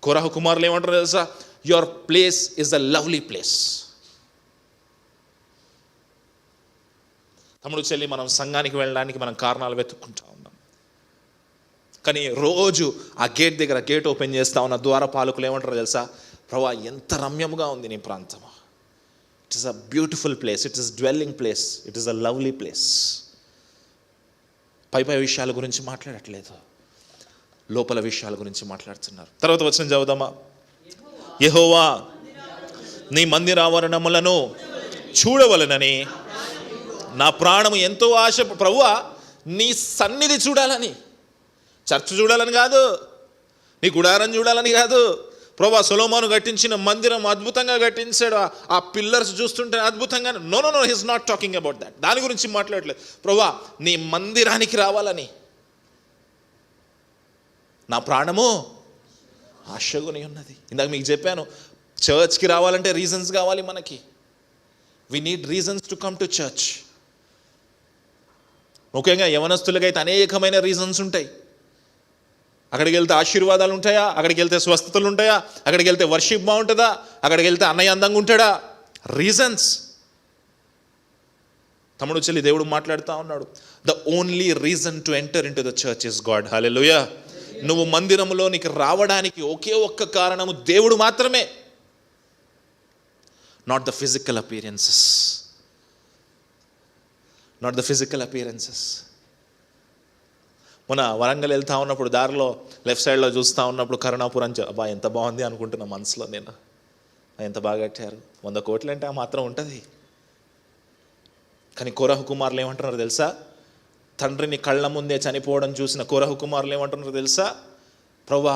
కోరహు కుమారులు ఏమంటారు తెలుసా? Your place is the lovely place. తమ్ముడు చెల్లి, మనం సంఘానికి వెళ్ళడానికి మనం కారణాలు వెతుక్కుంటా ఉన్నాం. కానీ రోజు ఆ గేట్ ఓపెన్ చేస్తా ఉన్న ద్వారపాలకులు ఏమంటారు తెలుసా? ప్రభువా ఎంత రమ్యముగా ఉంది నీ ప్రాంతము. It is a beautiful place, it is dwelling place, it is a lovely place. పై విషయాల గురించి మాట్లాడట్లేదు, లోపల విషయాల గురించి మాట్లాడుతున్నారు. తర్వాత వచనం చదువుదామా? యెహోవా నీ మందిరావరణములను చూడవలనని నా ప్రాణము ఎంతో ఆశ. ప్రభువా నీ సన్నిధి చూడాలని, చర్చ్ చూడాలని కాదు, నీ గుడారం చూడాలని కాదు. ప్రభువా సొలొమోను కట్టించిన మందిరం అద్భుతంగా కట్టించాడు, ఆ పిల్లర్స్ చూస్తుంటే అద్భుతంగా. No no no, he is not talking about that. దాని గురించి మాట్లాడలేదు. ప్రభువా నీ మందిరానికి రావాలని నా ప్రాణము ఆశగుని ఉన్నది. ఇందాక మీకు చెప్పాను, చర్చ్కి రావాలంటే రీజన్స్ కావాలి మనకి. We need reasons to come to church. ముఖ్యంగా యవనస్తులకైతే అనేకమైన రీజన్స్ ఉంటాయి. అక్కడికి వెళ్తే ఆశీర్వాదాలు ఉంటాయా? అక్కడికి వెళ్తే స్వస్థతలు ఉంటాయా? అక్కడికి వెళ్తే వర్షిప్ బాగుంటుందా? అక్కడికి వెళ్తే అన్నయ్య అందంగా ఉంటాడా? రీజన్స్. తమ్ముడు చెల్లి, దేవుడు మాట్లాడుతూ ఉన్నాడు, the only reason to enter into the church is God. Hallelujah. నువ్వు మందిరంలోనికి రావడానికి ఒకే ఒక్క కారణము దేవుడు మాత్రమే, not the physical appearances. Not the physical appearances. మొన్న వరంగల్ వెళ్తా ఉన్నప్పుడు దారిలో లెఫ్ట్ సైడ్లో చూస్తూ ఉన్నప్పుడు కరుణాపురం, అబ్బా ఎంత బాగుంది అనుకుంటున్నా మనసులో నేను. ఎంత బాగా కట్టారు, 100 కోట్లు అంటే ఆ మాత్రం ఉంటుంది. కానీ కోరహు కుమారులు ఏమంటున్నారు తెలుసా? తండ్రిని కళ్ళ ముందే చనిపోవడం చూసిన కోరహు కుమారులు ఏమంటున్నారు తెలుసా? ప్రభువా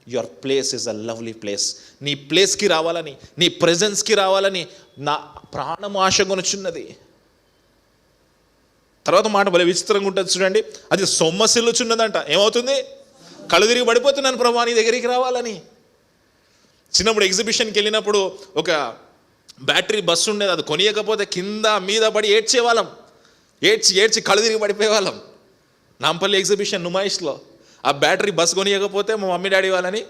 your place is a lovely place. నీ ప్లేస్కి రావాలని, నీ ప్రెజెన్స్కి రావాలని నా ప్రాణం ఆశగొనుచున్నది. తర్వాత మాట భలే విచిత్రంగా ఉంటుంది చూడండి. అది సొమ్మసిల్లుచున్నదంట. ఏమవుతుంది? కళ్ళు తిరిగి పడిపోతున్నాను ప్రభువా నీ దగ్గరికి రావాలని. చిన్నప్పుడు ఎగ్జిబిషన్కి వెళ్ళినప్పుడు ఒక బ్యాటరీ బస్సు ఉండేది, అది కొనియకపోతే కింద మీద పడి ఏడ్చేవాళ్ళం. ఏడ్చి కళ్ళు తిరిగి పడిపోయేవాళ్ళం. నాంపల్లి ఎగ్జిబిషన్ నుమాయిష్లో ఆ బ్యాటరీ బస్ కొనియకపోతే మా మమ్మీ డాడీ వాళ్ళని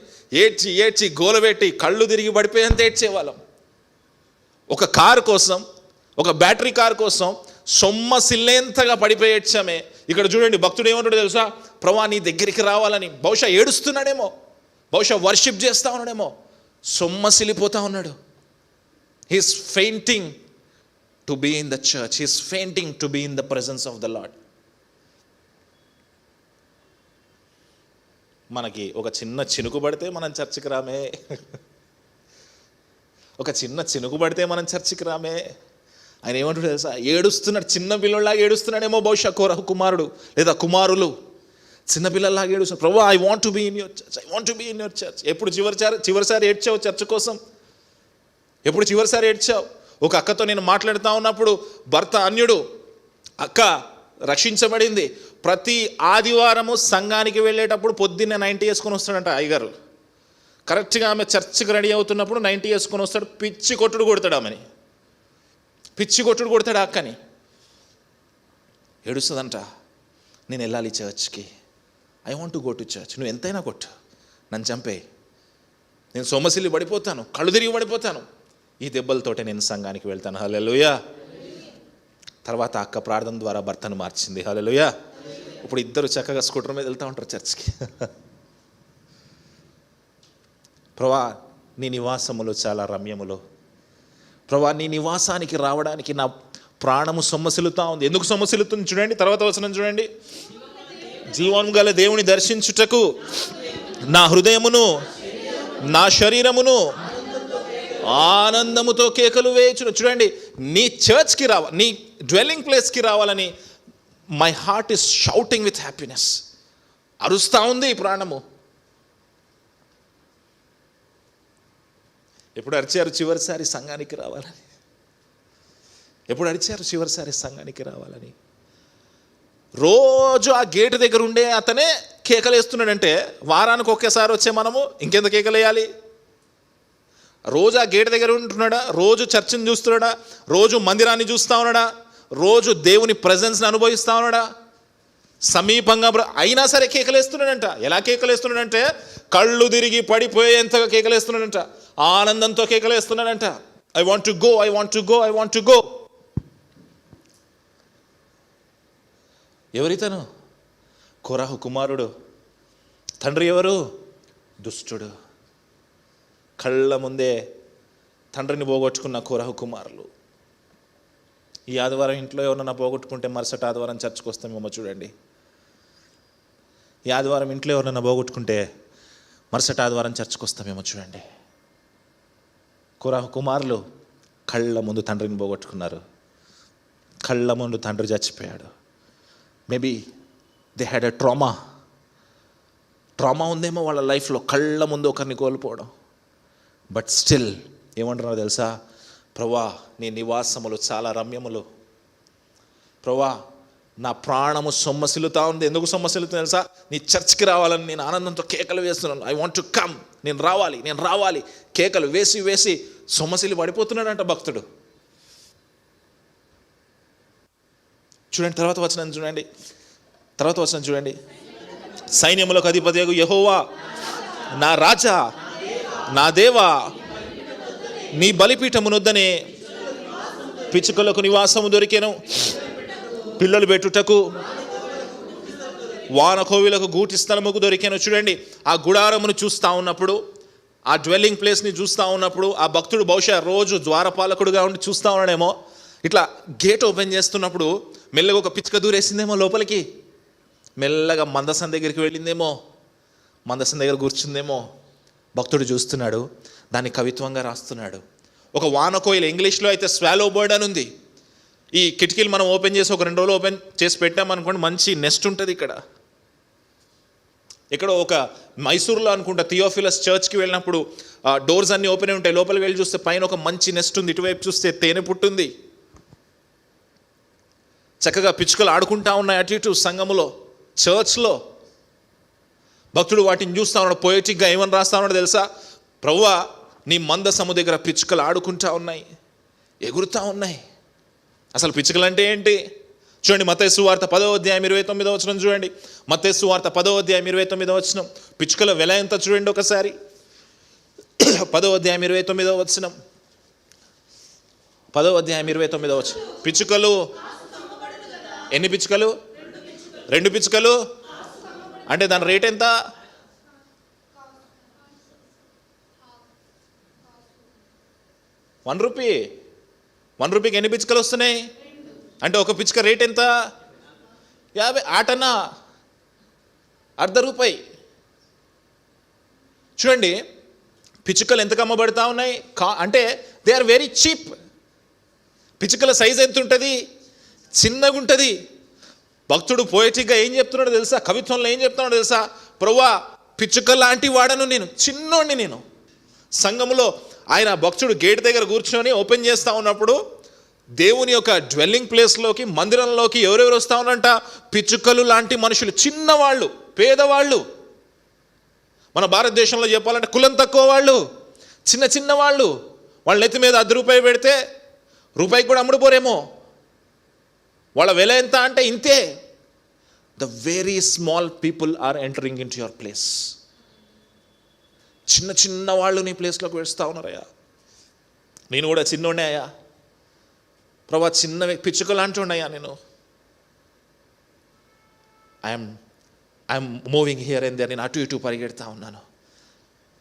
ఏడ్చి గోలబెట్టి కళ్ళు తిరిగి పడిపోయేంత ఏడ్చేవాళ్ళం. ఒక కారు కోసం, ఒక బ్యాటరీ కారు కోసం సొమ్మసిల్లేంతగా పడిపోయేచ్చామే. ఇక్కడ చూడండి భక్తుడు ఏమంటాడు తెలుసా? ప్రభువా నీ దగ్గరికి రావాలని. బహుశా ఏడుస్తున్నాడేమో, బహుశా వర్షిప్ చేస్తూ ఉన్నాడేమో, సొమ్మసిల్లిపోతూ ఉన్నాడు. He's fainting to be in the church, he's fainting to be in the presence of the Lord. మనకి ఒక చిన్న చినుకు పడితే మనం చర్చికి రామే, ఒక చిన్న చినుకు పడితే మనం చర్చికి రామే. ఆయన ఏమంటాడు తెలుసా? ఏడుస్తున్నాడు, చిన్న పిల్లల్లాగా ఏడుస్తున్నాడేమో బహుశా కోరహు కుమారుడు లేదా కుమారులు చిన్నపిల్లల్లాగా ఏడుస్తున్నారు. ప్రభు, I want to be in your church, I want to be in your church. ఎప్పుడు చివరిసారి ఏడ్చావు చర్చ్ కోసం? ఎప్పుడు చివరిసారి ఏడ్చావు? ఒక అక్కతో నేను మాట్లాడుతూ ఉన్నప్పుడు, భర్త అన్యుడు, అక్క రక్షించబడింది. ప్రతి ఆదివారము సంఘానికి వెళ్ళేటప్పుడు పొద్దున్నే 90 వేసుకొని వస్తాడంట అయ్యగారు. కరెక్ట్గా ఆమె చర్చ్కి రెడీ అవుతున్నప్పుడు 90 వేసుకొని వస్తాడు. పిచ్చి కొట్టుడు కొడతాడు ఆమెని, పిచ్చి కొట్టుడు కొడతాడు అక్కని. ఏడుస్తుందంట, నేను వెళ్ళాలి చర్చ్కి, I want to go to church. నువ్వు ఎంతైనా కొట్టు, నన్ను చంపే, నేను సొమ్మసిల్లి పడిపోతాను, కళ్ళు తిరిగి పడిపోతాను, ఈ దెబ్బలతోటే నేను సంఘానికి వెళ్తాను. హల్లెలూయా. తర్వాత అక్క ప్రార్థన ద్వారా భర్తను మార్చింది. హల్లెలూయా. ఇప్పుడు ఇద్దరు చక్కగా స్కూటర్ మీద వెళ్తూ ఉంటారు చర్చ్కి. ప్రభా, నీ నివాసములు చాలా రమ్యములు. ప్రభా, నీ నివాసానికి రావడానికి నా ప్రాణము సొమ్మసిలుతా ఉంది. ఎందుకు సొమ్మసిలుతుంది చూడండి, తర్వాత వచనం చూడండి. జీవం గల దేవుని దర్శించుటకు నా హృదయమును నా శరీరమును ఆనందముతో కేకలు వేయచ్చు. చూడండి, నీ చర్చ్కి నీ డ్వెల్లింగ్ ప్లేస్కి రావాలని my heart is shouting with happiness. అరుస్తూ ఉంది ఈ ప్రాణము. ఎప్పుడు అరిచారు చివరిసారి సంఘానికి రావాలని? ఎప్పుడు అరిచారు చివరిసారి సంఘానికి రావాలని? రోజు ఆ గేటు దగ్గర ఉండే అతనే కేకలేస్తున్నాడంటే, వారానికి ఒకేసారి వచ్చే మనము ఇంకెంత కేకలేయాలి? రోజు ఆ గేటు దగ్గర ఉంటున్నాడా? రోజు చర్చిని చూస్తున్నాడా? రోజు మందిరాన్ని చూస్తూ ఉన్నాడా? రోజు దేవుని ప్రజెన్స్ని అనుభవిస్తూ ఉన్నాడా? సమీపంగా అయినా సరే కేకలేస్తున్నాడంట. ఎలా కేకలేస్తున్నాడంటే, కళ్ళు తిరిగి పడిపోయేంతగా కేకలేస్తున్నాడంట. ఆనందంతో కేకలేస్తున్నాడంట. I want to go, I want to go, I want to go. ఎవరితను? కోరహు కుమారుడు. తండ్రి ఎవరు? దుష్టుడు. కళ్ళ ముందే తండ్రిని పోగొట్టుకున్న కోరహు కుమారులు. ఈ ఆదివారం ఇంట్లో ఎవరన్నా పోగొట్టుకుంటే మరుసటి ఆదివారం చర్చకు వస్తామేమో చూడండి. ఈ ఆదివారం ఇంట్లో ఎవరన్నా పోగొట్టుకుంటే మరుసటి ఆదివారం చర్చకు వస్తామేమో చూడండి. కోరహు కుమారులు కళ్ళ ముందు తండ్రిని పోగొట్టుకున్నారు. కళ్ళ ముందు తండ్రి చచ్చిపోయాడు. Maybe they had a trauma ఉందేమో వాళ్ళ లైఫ్లో, కళ్ళ ముందు ఒకరిని కోల్పోవడం. బట్ స్టిల్ ఏమంటున్నారో తెలుసా? ప్రభా, నీ నివాసములు చాలా రమ్యములు. ప్రభా, నా ప్రాణము సొమ్మసిలుతా ఉంది. ఎందుకు సొమ్మసిలుతుంది తెలుసా? నీ చర్చ్కి రావాలని నేను ఆనందంతో కేకలు వేస్తున్నాను. ఐ వాంట్ టు కమ్, నేను రావాలి. కేకలు వేసి వేసి సొమ్మసిలి పడిపోతున్నాడంట భక్తుడు. చూడండి, తర్వాత వచనం చూడండి. సైన్యములకు అధిపతియగు యెహోవా నా రాజా, నా దేవా, నీ బలిపీఠమునొద్దనే పిచ్చుకలకు నివాసము దొరికెను, పిల్లలు పెట్టుటకు వానకోవిలకు గూటి స్థలముకు దొరికెను. చూడండి, ఆ గుడారమును చూస్తూ ఉన్నప్పుడు, ఆ డ్వెల్లింగ్ ప్లేస్ని చూస్తూ ఉన్నప్పుడు, ఆ భక్తుడు బహుశా రోజు ద్వారపాలకుడుగా ఉండి చూస్తూ ఉన్నాడేమో. ఇట్లా గేట్ ఓపెన్ చేస్తున్నప్పుడు మెల్లగా ఒక పిచ్చుక దూరేసిందేమో లోపలికి. మెల్లగా మందసం దగ్గరికి వెళ్ళిందేమో, మందసం దగ్గర కూర్చుందేమో. భక్తుడు చూస్తున్నాడు, దాన్ని కవిత్వంగా రాస్తున్నాడు. ఒక వానకోయిల, ఇంగ్లీష్లో అయితే స్వాలో బర్డ్ అని ఉంది. ఈ కిటికీలు మనం ఓపెన్ చేసి ఒక 2 రోజులు ఓపెన్ చేసి పెట్టామనుకోండి, మంచి నెస్ట్ ఉంటుంది ఇక్కడ. ఇక్కడ ఒక మైసూర్లో అనుకుంటా థియోఫిలస్ చర్చ్కి వెళ్ళినప్పుడు డోర్స్ అన్నీ ఓపెన్ అయి ఉంటాయి. లోపలికి వెళ్ళి చూస్తే పైన ఒక మంచి నెస్ట్ ఉంది. ఇటువైపు చూస్తే తేనె పుట్టుంది. చక్కగా పిచ్చుకలు ఆడుకుంటా ఉన్నాయి అటు ఇటు సంఘములో, చర్చ్లో. భక్తుడు వాటిని చూస్తూ ఉన్నాడు. పోయిటిక్గా ఏమని రాస్తా ఉన్నాడు తెలుసా? ప్రభువా, నీ మందసము దగ్గర పిచ్చుకలు ఆడుకుంటా ఉన్నాయి, ఎగురుతూ ఉన్నాయి. అసలు పిచ్చుకలు అంటే ఏంటి చూడండి. మత్తయి సువార్త 10వ అధ్యాయం 29వ వచనం చూడండి. మత్తయి సువార్త 10వ అధ్యాయం 29వ వచనం. పిచ్చుకల వెల ఎంత చూడండి ఒకసారి. 10వ అధ్యాయం 29వ వచనం. 10వ అధ్యాయం 29వ వచనం. పిచ్చుకలు ఎన్ని పిచ్చుకలు? 2 పిచ్చుకలు. అంటే దాని రేట్ ఎంత? ₹1. రూపీకి ఎన్ని పిచ్చుకలు వస్తున్నాయి అంటే ఒక పిచ్చుక రేట్ ఎంత? 50. ఆటనా ₹1/2. చూడండి పిచ్చుకలు ఎంతకు అమ్మబడతా ఉన్నాయి అంటే దే ఆర్ వెరీ చీప్. పిచ్చుకల సైజ్ ఎంత ఉంటుంది? చిన్నగా ఉంటుంది. భక్తుడు పోయిటిక్గా ఏం చెప్తున్నాడో తెలుసా? కవిత్వంలో ఏం చెప్తున్నాడో తెలుసా? ప్రభువా పిచ్చుక లాంటి వాడను నేను, చిన్నోడిని నేను. సంఘములో ఆయన భక్తుడు గేట్ దగ్గర కూర్చొని ఓపెన్ చేస్తూ ఉన్నప్పుడు దేవుని యొక్క డ్వెల్లింగ్ ప్లేస్లోకి, మందిరంలోకి ఎవరెవరు వస్తూ ఉన్నారంట? పిచ్చుకలు లాంటి మనుషులు, చిన్నవాళ్ళు, పేదవాళ్ళు. మన భారతదేశంలో చెప్పాలంటే కులం తక్కువ వాళ్ళు, చిన్న చిన్న వాళ్ళు. వాళ్ళ నెత్తి మీద ₹10 పెడితే రూపాయికి కూడా అమ్ముడుపోరేమో. వాళ్ళ వెల ఎంత అంటే ఇంతే. The very small people are entering in to your place. చిన్న చిన్న వాళ్ళు నీ ప్లేస్లోకి వెళ్తూ ఉన్నారయ్యా. నేను కూడా చిన్నోడే అయ్యా ప్రభా, చిన్న పిచ్చుక లాంటి ఉన్నాయా నేను. I'm moving here and there. నేను అటు ఇటు పరిగెడతా ఉన్నాను.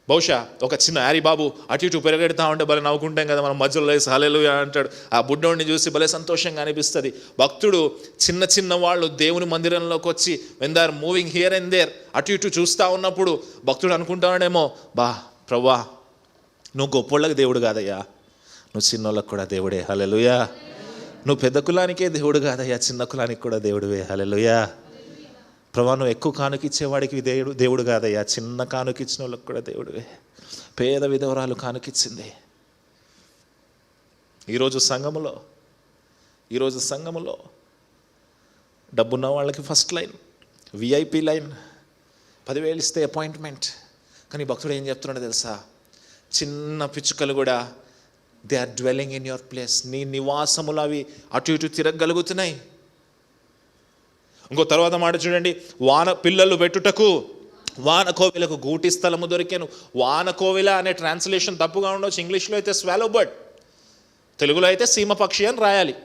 బహుశా ఒక చిన్న యారీ బాబు అటు ఇటు పరిగెడతా ఉంటే భలే నవ్వుకుంటాం కదా మనం. మధ్యలో వేసి హల్లెలూయా అంటాడు. ఆ బుడ్డోడిని చూసి భలే సంతోషంగా అనిపిస్తుంది. భక్తుడు చిన్న చిన్న వాళ్ళు దేవుని మందిరంలోకి వచ్చి when they are moving here and there అటు ఇటు చూస్తూ ఉన్నప్పుడు భక్తుడు అనుకుంటాడేమో, బా ప్రవ్వా నువ్వు గొప్పోళ్ళకి దేవుడు కాదయ్యా, నువ్వు చిన్నోళ్ళకి కూడా దేవుడే. హల్లెలూయా. నువ్వు పెద్ద కులానికే దేవుడు కాదయ్యా, చిన్న కులానికి కూడా దేవుడివే. హల్లెలూయా. ప్రభా నువ్వు ఎక్కువ కానుకిచ్చేవాడికి దేవుడు కాదయ్యా, చిన్న కానుకిచ్చిన వాళ్ళకి కూడా దేవుడివే. పేద విధవరాలు కానుకిచ్చింది. ఈరోజు సంఘములో డబ్బున్న వాళ్ళకి ఫస్ట్ లైన్, విఐపి లైన్, 10,000 ఇస్తే అపాయింట్మెంట్. కానీ భక్తుడు ఏం చెప్తున్నాడో తెలుసా? చిన్న పిచ్చుకలు కూడా they are dwelling in your place. నీ నివాసములు అవి అటు ఇటు తిరగలుగుతున్నాయి. ఇంకో తర్వాత మాట చూడండి, పిల్లలు పెట్టుటకు వానకోవిలకు గూటి స్థలము దొరికాను. వానకోవిల అనే ట్రాన్స్లేషన్ తప్పుగా ఉండవచ్చు. ఇంగ్లీష్లో అయితే స్వాలో బర్డ్, తెలుగులో అయితే సీమ పక్షి అని రాయాలి.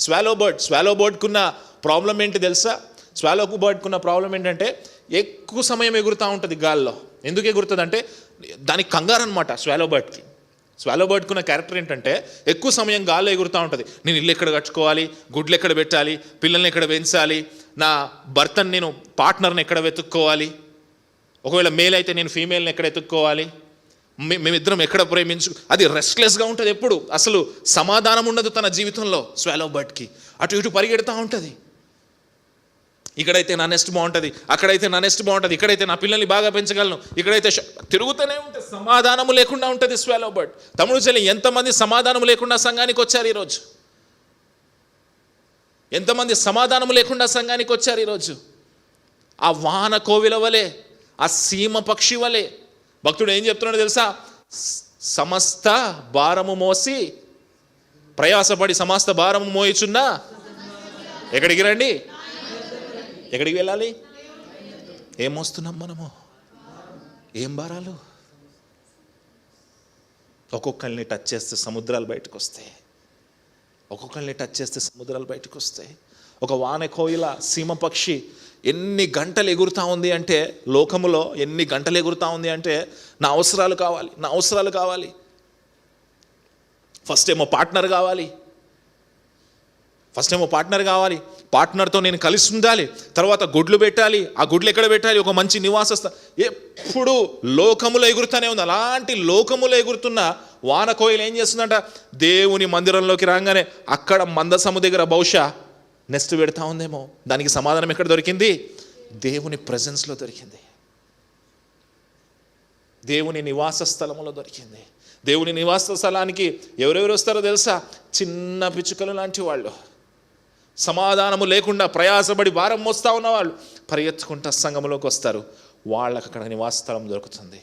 స్వాలో బర్డ్కున్న ప్రాబ్లం ఏంటి తెలుసా? బర్డ్కున్న ప్రాబ్లం ఏంటంటే ఎక్కువ సమయం ఎగురుతూ ఉంటుంది గాల్లో. ఎందుకు ఎగురుతుంది అంటే దానికి కంగారు అనమాట. స్వాలో బర్డ్కున్న క్యారెక్టర్ ఏంటంటే ఎక్కువ సమయం గాల్లో ఎగురుతూ ఉంటుంది. నేను ఇల్లు ఎక్కడ కట్టుకోవాలి, గుడ్లు ఎక్కడ పెట్టాలి, పిల్లల్ని ఎక్కడ పెంచాలి, నా భర్తను నేను పార్ట్నర్ని ఎక్కడ వెతుక్కోవాలి, ఒకవేళ మేల్ అయితే నేను ఫీమేల్ని ఎక్కడ వెతుక్కోవాలి, మేమిద్దరం ఎక్కడ అది రెస్ట్లెస్గా ఉంటుంది. ఎప్పుడు అసలు సమాధానం ఉండదు తన జీవితంలో. స్వాలో బర్డ్కి అటు ఇటు పరిగెడుతూ ఉంటుంది. ఇక్కడైతే నా నెస్ట్ బాగుంటుంది, అక్కడైతే నా నెస్ట్ బాగుంటుంది, ఇక్కడైతే నా పిల్లల్ని బాగా పెంచగలను, ఇక్కడైతే తిరుగుతూనే ఉంటుంది. సమాధానము లేకుండా ఉంటుంది స్వాలో బర్డ్. తమ్ముడు చెల్లి, ఎంతమంది సమాధానం లేకుండా సంఘానికి వచ్చారు ఈరోజు? ఎంతమంది సమాధానం లేకుండా సంఘానికి వచ్చారు ఈరోజు? ఆ వాన కోవిల వలె, ఆ సీమ పక్షి వలె. భక్తుడు ఏం చెప్తున్నాడో తెలుసా? సమస్త భారము మోసి ప్రయాసపడి సమస్త భారము మోయిచున్నా ఎక్కడికి రండి. ఎక్కడికి వెళ్ళాలి? ఏం మోస్తున్నాం మనము? ఏం భారాలు? ఒక్కొక్కరిని టచ్ చేస్తే సముద్రాలు బయటకు వస్తాయి. ఒక వాన కోయిల సీమ పక్షి ఎన్ని గంటలు ఎగురుతూ ఉంది అంటే, లోకములో ఎన్ని గంటలు ఎగురుతూ ఉంది అంటే, నా అవసరాలు కావాలి. ఫస్ట్ ఏమో పార్ట్నర్ కావాలి. పార్ట్నర్తో నేను కలిసి ఉండాలి. తర్వాత గుడ్లు పెట్టాలి. ఆ గుడ్లు ఎక్కడ పెట్టాలి? ఒక మంచి నివాస ఎప్పుడు లోకములో ఎగురుతూనే ఉంది. అలాంటి లోకములో ఎగురుతున్న వాన కోయిలు ఏం చేస్తుందంట? దేవుని మందిరంలోకి రాగానే అక్కడ మందసము దగ్గర బహుశా నెక్స్ట్ పెడతా ఉందేమో. దానికి సమాధానం ఎక్కడ దొరికింది? దేవుని ప్రెజెన్స్లో దొరికింది. దేవుని నివాస స్థలంలో దొరికింది. దేవుని నివాస స్థలానికి ఎవరెవరు వస్తారో తెలుసా? చిన్న పిచ్చుకలు లాంటి వాళ్ళు, సమాధానము లేకుండా ప్రయాసపడి భారం మోస్తూ ఉన్నవాళ్ళు పరిగెత్తుకుంటా సంఘంలోకి వస్తారు. వాళ్ళకి అక్కడ నివాస స్థలం దొరుకుతుంది.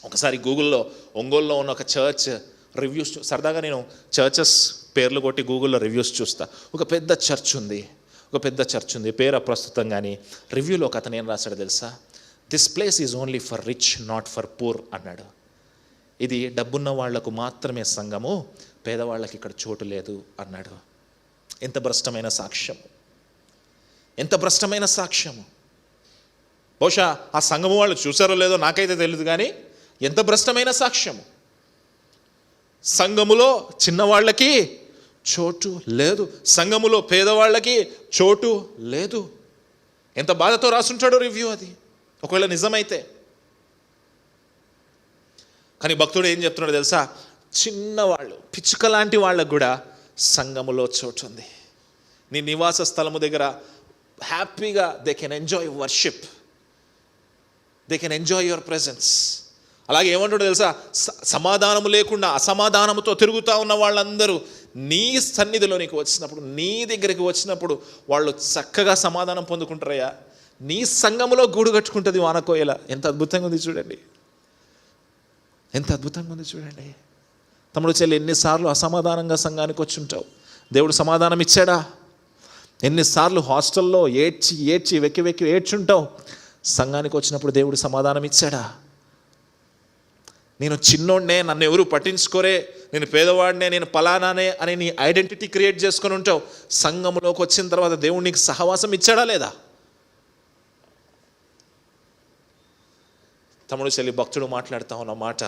ఒకసారి గూగుల్లో ఒంగోలులో ఉన్న ఒక చర్చ్ రివ్యూస్ సరదాగా నేను చర్చెస్ పేర్లు కొట్టి గూగుల్లో రివ్యూస్ చూస్తా. ఒక పెద్ద చర్చ్ ఉంది, పేరు ప్రస్తుతం. కానీ రివ్యూలో ఒక అతను ఏం రాశాడు తెలుసా? This place is only for rich not for poor అన్నాడు. ఇది డబ్బున్న వాళ్లకు మాత్రమే సంఘము, పేదవాళ్ళకి ఇక్కడ చోటు లేదు అన్నాడు. ఎంత భ్రష్టమైన సాక్ష్యము! బహుశా ఆ సంఘము వాళ్ళు చూసారో లేదో నాకైతే తెలియదు, కానీ ఎంత భ్రష్టమైన సాక్ష్యము! సంఘములో చిన్నవాళ్ళకి చోటు లేదు, సంఘములో పేదవాళ్ళకి చోటు లేదు. ఎంత బాధతో రాసుంటాడో రివ్యూ అది, ఒకవేళ నిజమైతే. కానీ భక్తుడు ఏం చెప్తున్నాడు తెలుసా? చిన్నవాళ్ళు, పిచ్చుక లాంటి వాళ్ళకు కూడా సంఘములో చోటు ఉంది. నీ నివాస స్థలము దగ్గర హ్యాపీగా they can enjoy worship, they can enjoy your presence. అలాగే ఏమంటాడో తెలుసా? సమాధానము లేకుండా అసమాధానముతో తిరుగుతూ ఉన్న వాళ్ళందరూ నీ సన్నిధిలోనికి వచ్చినప్పుడు, నీ దగ్గరికి వచ్చినప్పుడు వాళ్ళు చక్కగా సమాధానం పొందుకుంటారయ్యా. నీ సంఘములో గూడు కట్టుకుంటుంది వానకోయల. ఎంత అద్భుతంగా ఉంది చూడండి, ఎంత అద్భుతంగా ఉంది చూడండి. తమ్ముడు చెల్లి, ఎన్నిసార్లు అసమాధానంగా సంఘానికి వచ్చి ఉంటావు, దేవుడు సమాధానం ఇచ్చాడా? ఎన్నిసార్లు హాస్టల్లో ఏడ్చి ఏడ్చి వెక్కి వెక్కి ఏడ్చుంటావు, సంఘానికి వచ్చినప్పుడు దేవుడు సమాధానం ఇచ్చాడా? నేను చిన్నోడ్నే, నన్ను ఎవరు పట్టించుకోరే, నేను పేదవాడినే, నేను పలానానే అని నీ ఐడెంటిటీ క్రియేట్ చేసుకొని ఉంటావు. సంఘంలోకి వచ్చిన తర్వాత దేవుడు నీకు సహవాసం ఇచ్చాడా లేదా? తమ్ముడు చెల్లి, భక్తుడు మాట్లాడుతూ ఉన్న మాట,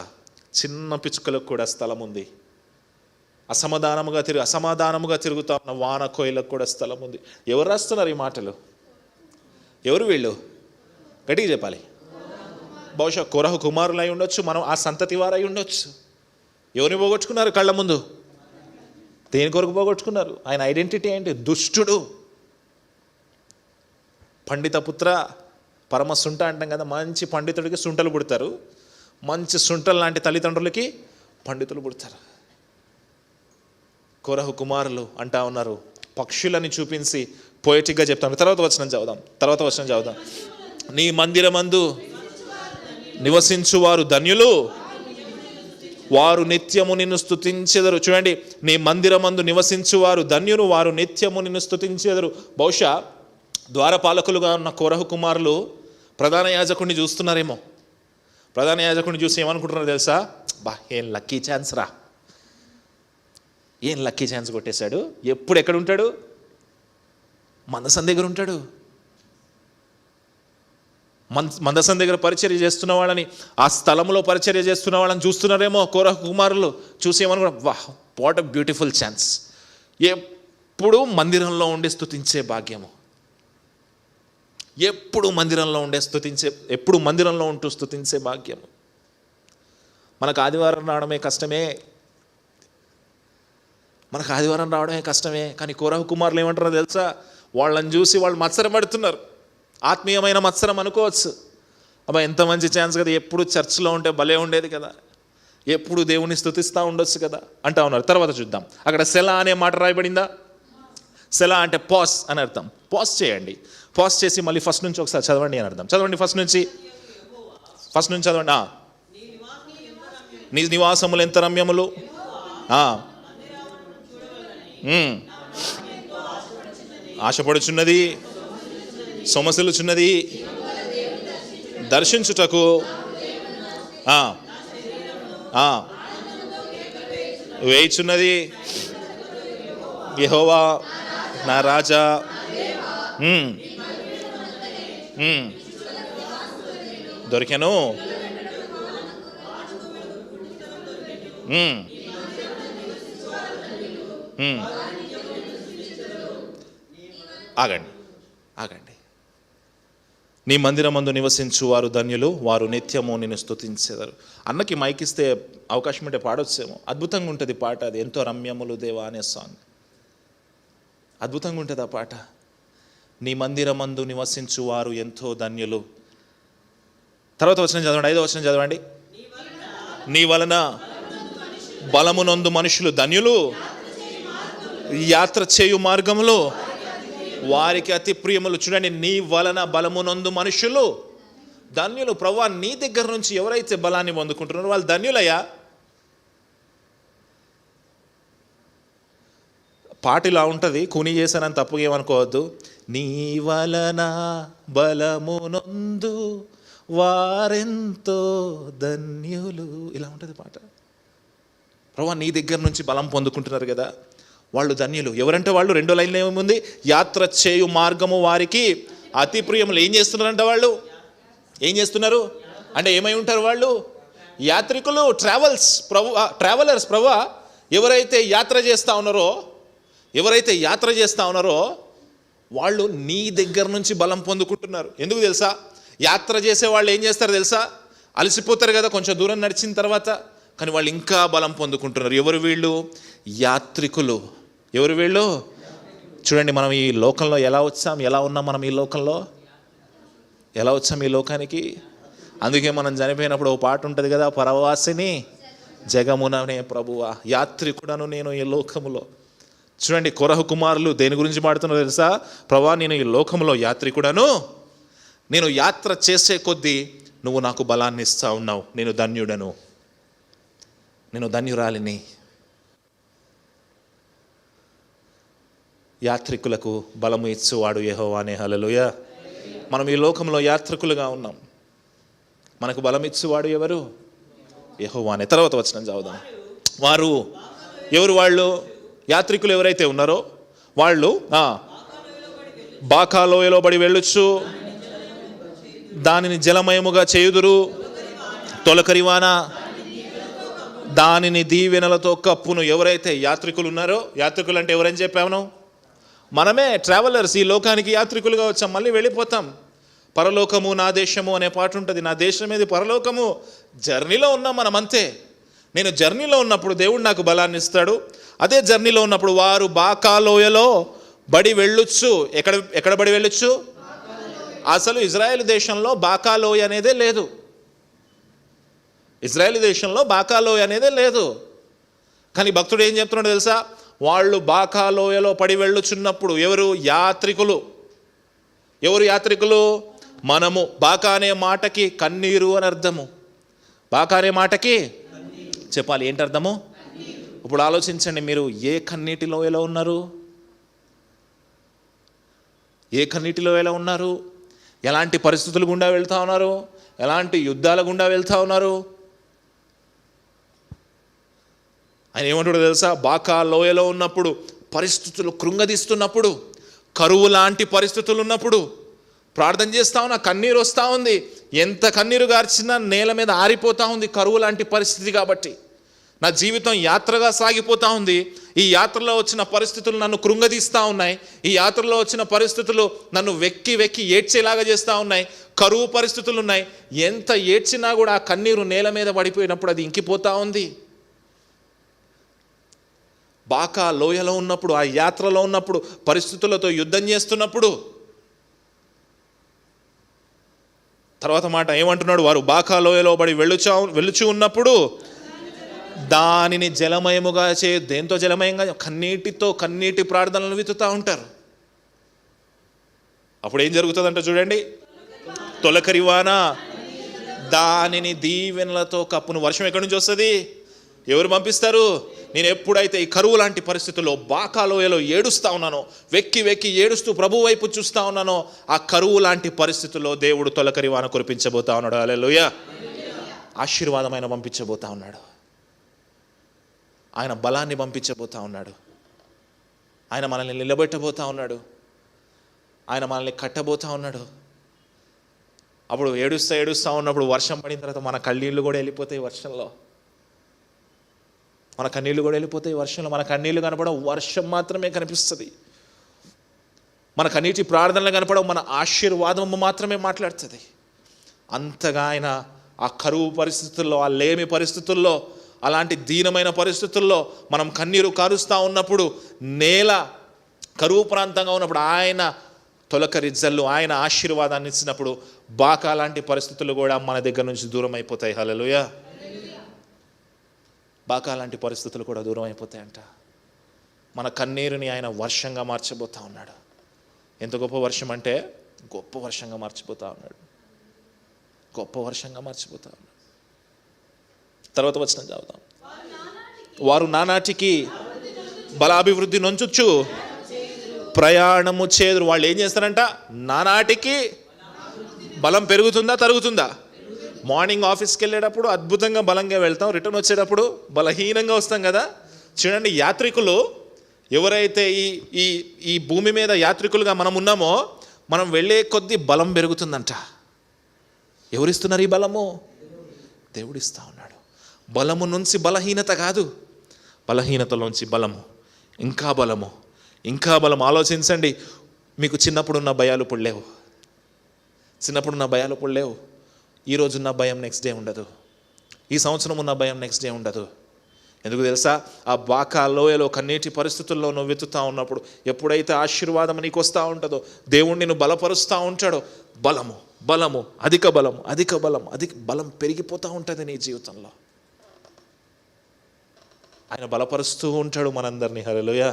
చిన్న పిచ్చుకలకు కూడా స్థలం ఉంది. అసమాధానముగా తిరుగుతూ ఉన్న వాన కోయిలకు కూడా స్థలం ఉంది. ఎవరు రాస్తున్నారు ఈ మాటలు? ఎవరు వీళ్ళు? గట్టిగా చెప్పాలి. బహుశా కొరహు కుమారులు అయి ఉండొచ్చు, మనం ఆ సంతతి వారై ఉండొచ్చు. ఎవరిని పోగొట్టుకున్నారు కళ్ళ ముందు? దేని కొరకు పోగొట్టుకున్నారు? ఆయన ఐడెంటిటీ ఏంటి? దుష్టుడు, పండిత పుత్ర, పరమ సుంట అంటాం కదా. మంచి పండితుడికి సుంటలు పుడతారు, మంచి సుంటలు లాంటి తల్లిదండ్రులకి పండితులు పుడతారు. కొరహు కుమారులు అంటా ఉన్నారు. పక్షులని చూపించి పోయిటిక్గా చెప్తాను. తర్వాత వచనం చదువుదాం. నీ మందిరమందు నివసించువారు ధన్యులు, వారు నిత్యము నిన్ను స్తుతించెదరు. చూడండి, నీ మందిరమందు నివసించువారు ధన్యులు, వారు నిత్యము నిన్ను స్తుతించెదరు. బహుశా ద్వారపాలకులుగా ఉన్న కోరహు కుమారులు ప్రధాన యాజకుడిని చూస్తున్నారేమో. ప్రధాన యాజకుడిని చూసి ఏమనుకుంటున్నారు తెలుసా? ఏం లక్కీ ఛాన్స్ రా, ఏం లక్కీ ఛాన్స్ కొట్టేశాడు. ఎప్పుడు ఎక్కడ ఉంటాడు? మందసం దగ్గర ఉంటాడు. మందసం దగ్గర పరిచర్య చేస్తున్న వాళ్ళని, ఆ స్థలంలో పరిచర్య చేస్తున్న వాళ్ళని చూస్తున్నారేమో కోరహు కుమారులు. చూసి ఏమనుకున్నా, వాట్ అ బ్యూటిఫుల్ ఛాన్స్. ఎప్పుడు మందిరంలో ఉండి స్తుతించే భాగ్యము, ఎప్పుడు మందిరంలో ఉంటూ స్తుతించే భాగ్యము. మనకు ఆదివారం రావడమే కష్టమే. కానీ కోరహు కుమారులు ఏమంటారో తెలుసా? వాళ్ళని చూసి వాళ్ళు మత్సరపడుతున్నారు. ఆత్మీయమైన మత్సరం అనుకోవచ్చు. అబ్బా ఎంత మంచి ఛాన్స్ కదా, ఎప్పుడు చర్చ్లో ఉంటే భలే ఉండేది కదా, ఎప్పుడు దేవుని స్తుతిస్తూ ఉండొచ్చు కదా అంటా ఉన్నారు. తర్వాత చూద్దాం. అక్కడ సెలా అనే మాట రాయబడిందా? సెలా అంటే పాస్ అని అర్థం. పాస్ చేయండి. పాస్ చేసి మళ్ళీ ఫస్ట్ నుంచి ఒకసారి చదవండి అని అర్థం. చదవండి ఫస్ట్ నుంచి చదవండి. నీ నివాసములు ఎంత రమ్యములు, ఆశపడుచున్నది, సొమసిల్లుచున్నది, దర్శించుటకు వేయుచున్నది. యెహోవా నా రాజా, దొరికెను. ఆగండి. నీ మందిరమందు నివసించు వారు ధన్యులు, వారు నిత్యము నిన్ను స్తుతించెదరు. అన్నకి మైక్ ఇస్తే అవకాశం ఉంటే పాడొచ్చేమో. అద్భుతంగా ఉంటుంది పాట అది. ఎంతో రమ్యములు దేవా అనే సాంగ్. అద్భుతంగా ఉంటుంది ఆ పాట. నీ మందిరమందు నివసించు వారు ఎంతో ధన్యులు. తర్వాత వచనం చదవండి, 5వ వచనం చదవండి. నీ వలన బలమునందు మనుషులు ధన్యులు, యాత్ర చేయు మార్గములో వారికి అతి ప్రియములు. చూడండి, నీ వలన బలమునందు మనుషులు ధన్యులు. ప్రభువా, నీ దగ్గర నుంచి ఎవరైతే బలాన్ని పొందుకుంటున్నారో వాళ్ళు ధన్యులయ్యా. పాట ఇలా ఉంటుంది, కూని చేశానని తప్పుగా ఏమనుకోవద్దు. నీ వలన బలమునందు వారెంతో ధన్యులు, ఇలా ఉంటుంది పాట. ప్రభువా, నీ దగ్గర నుంచి బలం పొందుకుంటున్నారు కదా, వాళ్ళు ధన్యులు. ఎవరంటే వాళ్ళు, 2వ లైన్లో ఏముంది? యాత్ర చేయు మార్గము వారికి అతి ప్రియములు. ఏం చేస్తున్నారంట వాళ్ళు? ఏం చేస్తున్నారు అంటే ఏమై ఉంటారు వాళ్ళు? యాత్రికులు ట్రావెలర్స్ ప్రభువా, ఎవరైతే యాత్ర చేస్తూ ఉన్నారో వాళ్ళు నీ దగ్గర నుంచి బలం పొందుకుంటున్నారు. ఎందుకు తెలుసా? యాత్ర చేసే వాళ్ళు ఏం చేస్తారు తెలుసా? అలసిపోతారు కదా కొంచెం దూరం నడిచిన తర్వాత, కానీ వాళ్ళు ఇంకా బలం పొందుకుంటున్నారు. ఎవరు వీళ్ళు? యాత్రికులు. ఎవరు వీళ్ళు? చూడండి, మనం ఈ లోకంలో ఎలా ఉన్నాం? మనం ఈ లోకంలో ఎలా వచ్చాం ఈ లోకానికి? అందుకే మనం చనిపోయినప్పుడు ఓ పాట ఉంటుంది కదా, పరవాసిని జగముననే ప్రభువా, యాత్రికుడను నేను ఈ లోకములో. చూడండి, కొరహు కుమారులు దేని గురించి పాడుతున్నారు తెలుసా? ప్రభువా, నేను ఈ లోకంలో యాత్రికుడను, నేను యాత్ర చేసే కొద్దీ నువ్వు నాకు బలాన్ని ఇస్తా ఉన్నావు. నేను ధన్యుడను, నేను ధన్యురాలిని. యాత్రికులకు బలము ఇచ్చువాడు యెహోవానే. హల్లెలూయా. మనం ఈ లోకంలో యాత్రికులుగా ఉన్నాం. మనకు బలం ఇచ్చువాడు ఎవరు? యెహోవానే. తర్వాత వచనం చదువుదాం. వారు ఎవరు? వాళ్ళు యాత్రికులు ఎవరైతే ఉన్నారో వాళ్ళు బాకా లోయలో బడి వెళ్ళొచ్చు, దానిని జలమయముగా చేయుదురు, తొలకరివాన దానిని దీవెనలతో కప్పును. ఎవరైతే యాత్రికులు ఉన్నారో, యాత్రికులు అంటే ఎవరని చెప్పాము? మనమే ట్రావెలర్స్. ఈ లోకానికి యాత్రికులుగా వచ్చాం, మళ్ళీ వెళ్ళిపోతాం. పరలోకము నా దేశము అనే పాట ఉంటుంది. నా దేశం ఏది? పరలోకము. జర్నీలో ఉన్నాం మనం, అంతే. నేను జర్నీలో ఉన్నప్పుడు దేవుడు నాకు బలాన్ని ఇస్తాడు. అదే జర్నీలో ఉన్నప్పుడు వారు బాకా లోయలో బడి వెళ్ళొచ్చు. ఎక్కడ బడి వెళ్ళొచ్చు? అసలు ఇజ్రాయెల్ దేశంలో బాకా లోయ అనేదే లేదు. ఇజ్రాయెల్ దేశంలో బాకా లోయ అనేదే లేదు. కానీ భక్తుడు ఏం చెప్తున్నాడు తెలుసా? వాళ్ళు బాకా లోయలో పడి వెళ్ళుచున్నప్పుడు ఎవరు? యాత్రికులు. ఎవరు యాత్రికులు? మనము. బాకా అనే మాటకి కన్నీరు అని అర్థము. బాకా అనే మాటకి చెప్పాలి ఏంటి అర్థము? ఇప్పుడు ఆలోచించండి, మీరు ఏ కన్నీటి లోయలో ఉన్నారు? ఏ కన్నీటి లోయలో ఉన్నారు? ఎలాంటి పరిస్థితులు గుండా వెళ్తూ ఉన్నారు? ఎలాంటి యుద్ధాల గుండా వెళ్తూ ఉన్నారు? ఆయన ఏమంటాడో తెలుసా? బాకా లోయలో ఉన్నప్పుడు, పరిస్థితులు కృంగదీస్తున్నప్పుడు, కరువు లాంటి పరిస్థితులు ఉన్నప్పుడు ప్రార్థన చేస్తా ఉన్నా, కన్నీరు వస్తూ ఉంది. ఎంత కన్నీరు గార్చినా నేల మీద ఆరిపోతూ ఉంది, కరువు లాంటి పరిస్థితి. కాబట్టి నా జీవితం యాత్రగా సాగిపోతూ ఉంది. ఈ యాత్రలో వచ్చిన పరిస్థితులు నన్ను కృంగదీస్తూ ఉన్నాయి. ఈ యాత్రలో వచ్చిన పరిస్థితులు నన్ను వెక్కి ఏడ్చేలాగా చేస్తూ ఉన్నాయి. కరువు పరిస్థితులు ఉన్నాయి. ఎంత ఏడ్చినా కూడా ఆ కన్నీరు నేల మీద పడిపోయినప్పుడు అది ఇంకిపోతూ ఉంది. బాకా లోయలో ఉన్నప్పుడు, ఆ యాత్రలో ఉన్నప్పుడు, పరిస్థితులతో యుద్ధం చేస్తున్నప్పుడు, తర్వాత మాట ఏమంటున్నాడు? వారు బాకా లోయలో బడి వెళ్ళుచు ఉన్నప్పుడు దానిని జలమయముగా దేంతో జలమయంగా? కన్నీటి ప్రార్థనలు విత్తుతూ ఉంటారు. అప్పుడు ఏం జరుగుతుందంట చూడండి. తొలకరివాన దానిని దీవెనలతో కప్పును. వర్షం ఎక్కడి నుంచి వస్తుంది? ఎవరు పంపిస్తారు? నేను ఎప్పుడైతే ఈ కరువు లాంటి పరిస్థితుల్లో బాకా లోయలో ఏడుస్తూ ఉన్నానో, వెక్కి ఏడుస్తూ ప్రభు వైపు చూస్తూ ఉన్నానో, ఆ కరువు లాంటి పరిస్థితుల్లో దేవుడు తొలకరివాన కురిపించబోతా ఉన్నాడు. హల్లెలూయా. ఆశీర్వాదమైన పంపించబోతా ఉన్నాడు. ఆయన బలాన్ని పంపించబోతా ఉన్నాడు. ఆయన మనల్ని నిలబెట్టబోతా ఉన్నాడు. ఆయన మనల్ని కట్టబోతా ఉన్నాడు. అప్పుడు ఏడుస్తూ ఉన్నప్పుడు వర్షం పడిన తర్వాత మన కన్నీళ్ళు కూడా వెళ్ళిపోతాయి వర్షంలో. మన కన్నీళ్ళు కూడా వెళ్ళిపోతాయి వర్షంలో. మన కన్నీళ్ళు కనపడవు, వర్షం మాత్రమే కనిపిస్తుంది. మన కన్నీటి ప్రార్థనలు కనపడవు, మన ఆశీర్వాదము మాత్రమే మాట్లాడుతుంది. అంతగా ఆయన ఆ కరువు పరిస్థితుల్లో, ఆ లేమి పరిస్థితుల్లో, అలాంటి దీనమైన పరిస్థితుల్లో మనం కన్నీరు కారుస్తూ ఉన్నప్పుడు, నేల కరువు ప్రాంతంగా ఉన్నప్పుడు ఆయన తొలకరిజ్జల్లు, ఆయన ఆశీర్వాదాన్ని ఇచ్చినప్పుడు బాకా లాంటి పరిస్థితులు కూడా మన దగ్గర నుంచి దూరం అయిపోతాయి. హల్లెలూయా. బాకా లాంటి పరిస్థితులు కూడా దూరం అయిపోతాయంట. మన కన్నీరుని ఆయన వర్షంగా మార్చబోతా ఉన్నాడు. ఎంత గొప్ప వర్షం అంటే గొప్ప వర్షంగా మార్చిపోతా ఉన్నాడు. గొప్ప వర్షంగా మార్చిపోతా ఉన్నాడు. తర్వాత వచనం చదువుతాం. వారు నానాటికి బలాభివృద్ధి నొంచుచ్చు, ప్రయాణము చేదురు. వాళ్ళు ఏం చేస్తారంట? నానాటికి బలం పెరుగుతుందా తరుగుతుందా? మార్నింగ్ ఆఫీస్కి వెళ్ళేటప్పుడు అద్భుతంగా బలంగా వెళ్తాం, రిటర్న్ వచ్చేటప్పుడు బలహీనంగా వస్తాం కదా. చూడండి, యాత్రికులు ఎవరైతే ఈ భూమి మీద యాత్రికులుగా మనం ఉన్నామో, మనం వెళ్ళే కొద్దీ బలం పెరుగుతుందంట. ఎవరిస్తున్నారు ఈ బలము? దేవుడు ఇస్తూ ఉన్నాడు. బలము నుంచి బలహీనత కాదు, బలహీనతలోంచి బలము, ఇంకా బలము, ఇంకా బలం. ఆలోచించండి, మీకు చిన్నప్పుడున్న భయాలు ఇప్పుడు లేవు, చిన్నప్పుడున్న భయాలు ఇప్పుడు లేవు. ఈరోజున్న భయం నెక్స్ట్ డే ఉండదు, ఈ సంవత్సరం ఉన్న భయం నెక్స్ట్ డే ఉండదు. ఎందుకు తెలుసా? ఆ బాకా లోయలో కన్నీటి పరిస్థితుల్లో నువ్వు వెతుకుతూ ఉన్నప్పుడు, ఎప్పుడైతే ఆశీర్వాదం నీకు వస్తూ ఉంటుందో, దేవుడు నిన్ను బలపరుస్తూ ఉంటాడో, బలము బలము అధిక బలము అధిక బలం అధిక బలం పెరిగిపోతూ ఉంటుంది నీ జీవితంలో. ఆయన బలపరుస్తూ ఉంటాడు మనందరినీ. హల్లెలూయా.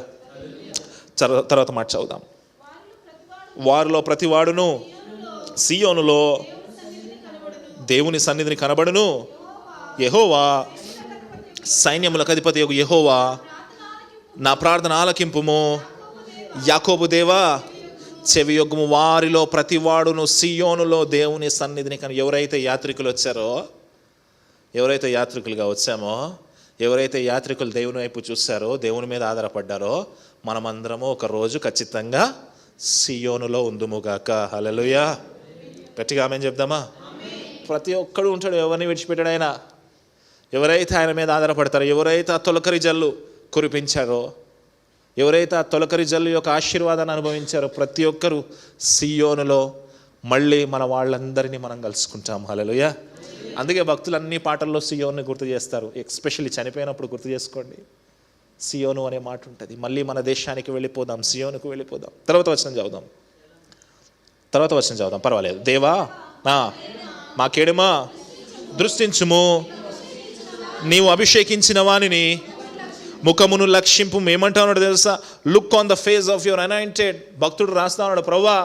తర్వాత మాట చదువుదాం. వారిలో ప్రతివాడును సీయోనులో దేవుని సన్నిధిని కనబడును. యెహోవా సైన్యములకు అధిపతి యెహోవా నా ప్రార్థన ఆలకింపుము. యాకోబు దేవా చెవియొగ్గుము. వారిలో ప్రతివాడును సీయోనులో దేవుని సన్నిధిని ఎవరైతే యాత్రికులు వచ్చారో, ఎవరైతే యాత్రికులుగా వచ్చామో, ఎవరైతే యాత్రికులు దేవుని వైపు చూశారో, దేవుని మీద ఆధారపడ్డారో, మనమందరము ఒక రోజు ఖచ్చితంగా సీయోనులో ఉందుముగాక. హల్లెలూయా. గట్టిగా ఆమేన్ చెప్దామా? ప్రతి ఒక్కడు ఉంటాడు, ఎవరిని విడిచిపెట్టాడు ఆయన. ఎవరైతే ఆయన మీద ఆధారపడతారో, ఎవరైతే ఆ తొలకరి జల్లు కురిపించారో, ఎవరైతే ఆ తొలకరి జల్లు యొక్క ఆశీర్వాదాన్ని అనుభవించారో, ప్రతి ఒక్కరు సీయోనులో మళ్ళీ మన వాళ్ళందరినీ మనం కలుసుకుంటాం. హల్లెలూయా. అందుకే భక్తులు అన్ని పాటల్లో సియోను గుర్తు చేస్తారు. ఎస్పెషల్లీ చనిపోయినప్పుడు గుర్తు చేసుకోండి, సియోను అనే మాట ఉంటుంది. మళ్ళీ మన దేశానికి వెళ్ళిపోదాం, సియోనుకు వెళ్ళిపోదాం. తర్వాత వచనం చదువుదాం, పర్వాలేదు. దేవా మా కేడుమా దృష్టించుము, నీవు అభిషేకించిన వానిని ముఖమును లక్షింపు. ఏమంటావు తెలుసా? Look on the face of your anointed. భక్తుడు రాస్తా ఉన్నాడు, ప్రవ్వా